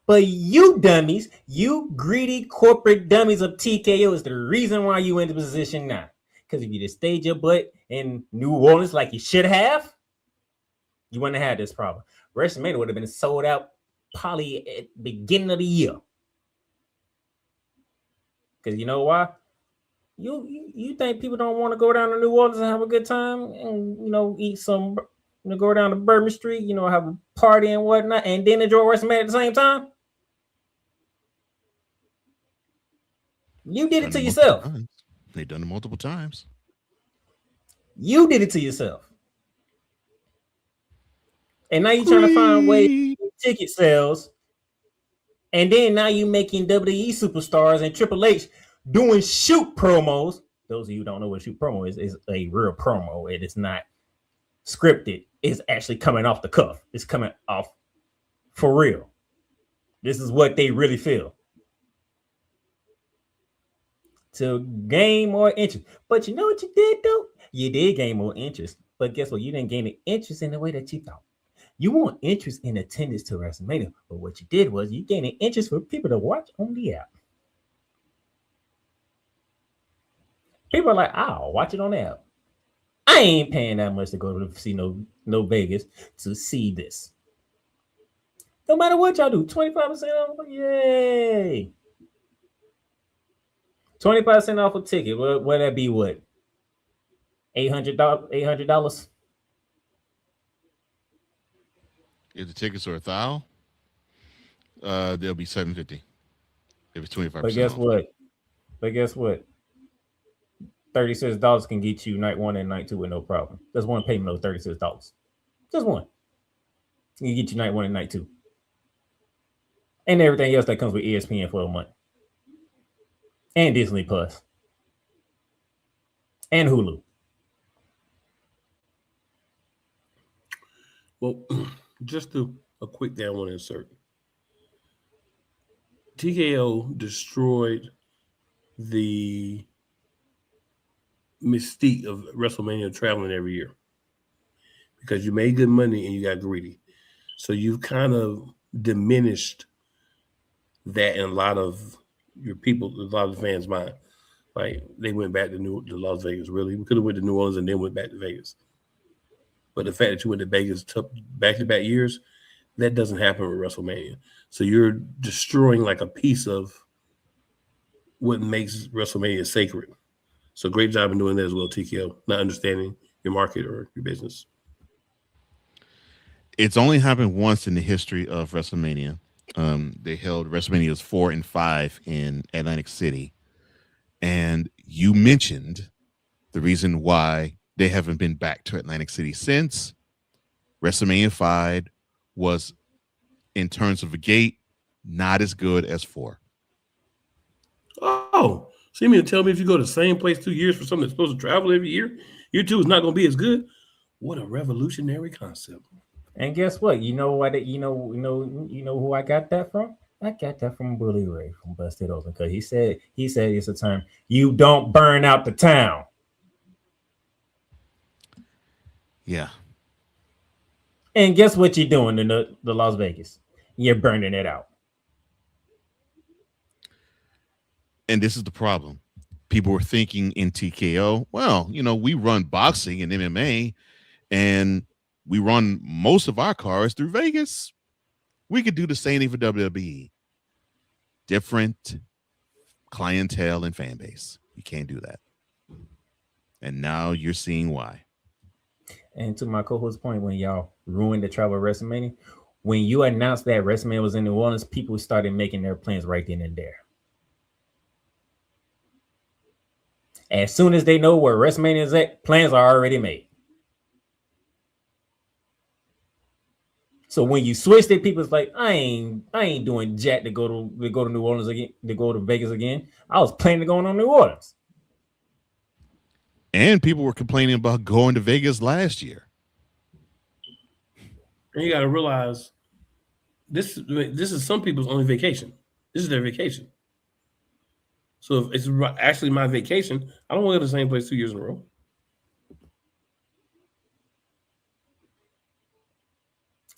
Speaker 2: But you dummies, you greedy corporate dummies of TKO is the reason why you in the position now. Because if you just stayed your butt in New Orleans like you should have, you wouldn't have had this problem. WrestleMania would have been sold out probably at the beginning of the year. Because you know why? You think people don't want to go down to New Orleans and have a good time and eat some, go down to Bourbon Street, have a party and whatnot, and then enjoy WrestleMania at the same time? You did it to yourself.
Speaker 3: They've done it multiple times.
Speaker 2: You did it to yourself. And now you're trying to find ways to ticket sales. And then now you're making WWE superstars and Triple H doing shoot promos. Those of you who don't know what shoot promo is a real promo. It is not scripted. It's actually coming off the cuff. It's coming off for real. This is what they really feel. To gain more interest. But you know what you did, though? You did gain more interest. But guess what? You didn't gain the interest in the way that you thought. You want interest in attendance to WrestleMania. But what you did was you gained an interest for people to watch on the app. People are like, I'll watch it on the app. I ain't paying that much to go to see no Vegas to see this. No matter what y'all do, 25% off. Yay. 25% off a ticket. Would that be what? $800?
Speaker 3: If the tickets are $1,000, they'll be $750. If it's 25%.
Speaker 2: But guess what? $36 can get you night 1 and night 2 with no problem. Just one payment of $36. Just one. You get you night 1 and night 2. And everything else that comes with ESPN for a month. And Disney Plus. And Hulu.
Speaker 1: Well, just a quick down one insert. TKO destroyed the mystique of WrestleMania traveling every year because you made good money and you got greedy. So you've kind of diminished that in a lot of your people, a lot of the fans' mind. Like they went back to Las Vegas. Really, we could have went to New Orleans and then went back to Vegas. But the fact that you went to Vegas back-to-back years, that doesn't happen with WrestleMania. So you're destroying like a piece of what makes WrestleMania sacred. So great job in doing that as well, TKO, not understanding your market or your business.
Speaker 3: It's only happened once in the history of WrestleMania. They held WrestleManias 4 and 5 in Atlantic City. And you mentioned the reason why they haven't been back to Atlantic City since. WrestleMania 5 was, in terms of a gate, not as good as 4.
Speaker 1: Oh, so you mean to tell me if you go to the same place 2 years for something that's supposed to travel every year, year 2 is not going to be as good? What a revolutionary concept!
Speaker 2: And guess what? You know what? You know who I got that from? I got that from Bully Ray from Busted Open because he said it's a term. You don't burn out the town.
Speaker 3: Yeah.
Speaker 2: And guess what you're doing in the Las Vegas? You're burning it out.
Speaker 3: And this is the problem. People were thinking in TKO, well, we run boxing and MMA and we run most of our cars through Vegas. We could do the same thing for WWE. Different clientele and fan base. You can't do that. And now you're seeing why.
Speaker 2: And to my co-host's point, when y'all ruined the travel of WrestleMania, when you announced that WrestleMania was in New Orleans, people started making their plans right then and there. As soon as they know where WrestleMania is at, plans are already made. So when you switched it, people's like, I ain't doing jack to go to New Orleans again, to go to Vegas again. I was planning to go on New Orleans.
Speaker 3: And people were complaining about going to Vegas last year.
Speaker 1: And you got to realize this is some people's only vacation. This is their vacation. So if it's actually my vacation, I don't want to go to the same place 2 years in a row.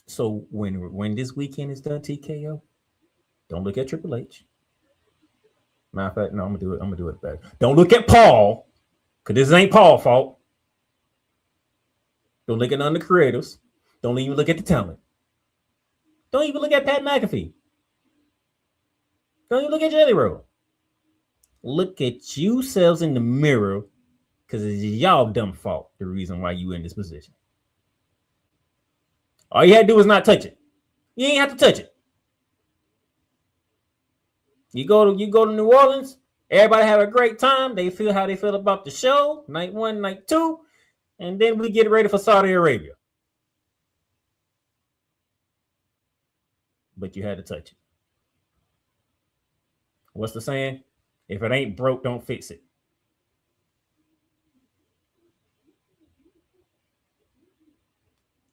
Speaker 2: So when this weekend is done, TKO, don't look at Triple H. Matter of fact, no, I'm gonna do it better. Don't look at Paul, because this ain't Paul's fault. Don't look at none of the creators. Don't even look at the talent. Don't even look at Pat McAfee. Don't even look at Jelly Roll. look at yourselves in the mirror, because it's y'all dumb fault. The reason why you in this position. All you had to do is not touch it. You ain't have to touch it. You go to New Orleans. Everybody have a great time. They feel how they feel about the show. Night 1, night 2, and then we get ready for Saudi Arabia. But you had to touch it. What's the saying? If it ain't broke, don't fix it.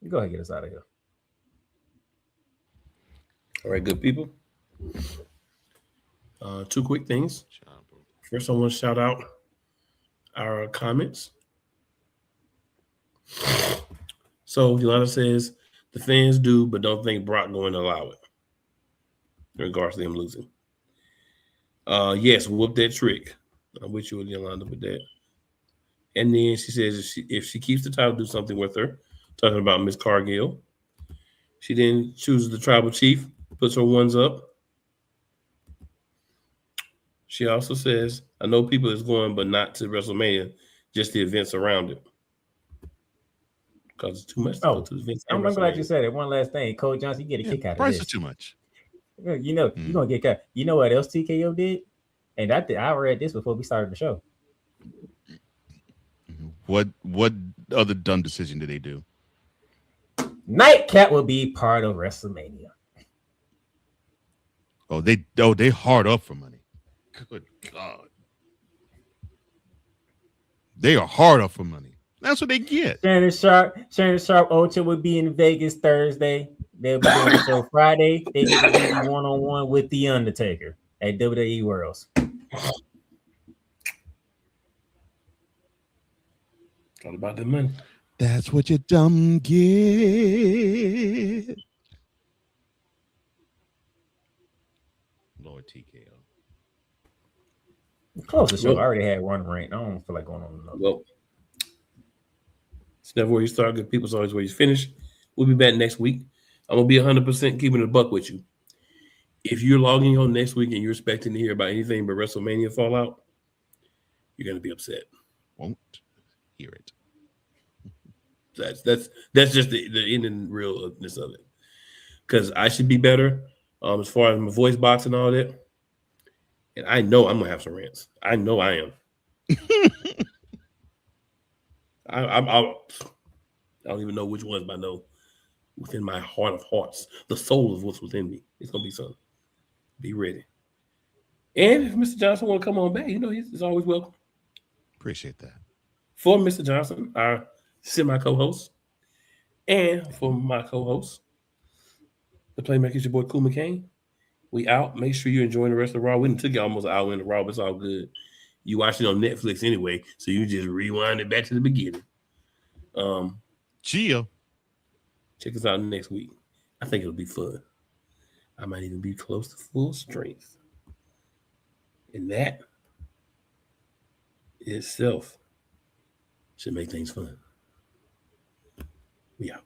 Speaker 2: Go ahead and get us out of here.
Speaker 1: All right, good people. 2 quick things. First, I want to shout out our comments. So Yolanda says the fans do, but don't think Brock going to allow it. In regards to them losing. Yes, whoop that trick. I'm with you, Yolanda, with that. And then she says if she keeps the title, do something with her. Talking about Miss Cargill. She then chooses the tribal chief, puts her ones up. She also says, I know people is going, but not to WrestleMania, just the events around it. Because it's too much to go to the events.
Speaker 2: I'm glad you said it. One last thing. Cole Johnson, you get a kick out of
Speaker 3: price
Speaker 2: this.
Speaker 3: is too much.
Speaker 2: You know, you're going to get cut. You know what else TKO did? And I read this before we started the show.
Speaker 3: What other dumb decision did they do?
Speaker 2: Nightcap will be part of WrestleMania.
Speaker 3: They hard up for money. Good God. They are hard up for money. That's what they get.
Speaker 2: Shannon Sharp, Ocha will be in Vegas Thursday. They'll be doing the show Friday. They get to be one-on-one with The Undertaker at WWE Worlds.
Speaker 1: All about the money.
Speaker 3: That's what you dumb get. Lord TKO.
Speaker 2: Close the show. I already had one rant. I don't feel like going on another.
Speaker 1: Well, it's never where you start. Good people's always where you finish. We'll be back next week. I'm going to be 100% keeping it a buck with you. If you're logging on next week and you're expecting to hear about anything but WrestleMania fallout, you're going to be upset.
Speaker 3: Won't hear it.
Speaker 1: That's just the end and realness of it. Because I should be better as far as my voice box and all that. And I know I'm gonna have some rants. I know I am. I don't even know which ones, but I know within my heart of hearts, the soul of what's within me. It's gonna be something. Be ready. And if Mr. Johnson want to come on back, he's always welcome.
Speaker 3: Appreciate that.
Speaker 1: For Mr. Johnson, our semi-co-host, and for my co-host, the Playmaker, your boy Cool McCain. We out. Make sure you're enjoying the rest of Raw. We took you almost an hour in the Raw, but it's all good. You watch it on Netflix anyway, so you just rewind it back to the beginning.
Speaker 3: Gio.
Speaker 1: Check us out next week. I think it'll be fun. I might even be close to full strength. And that itself should make things fun. We out.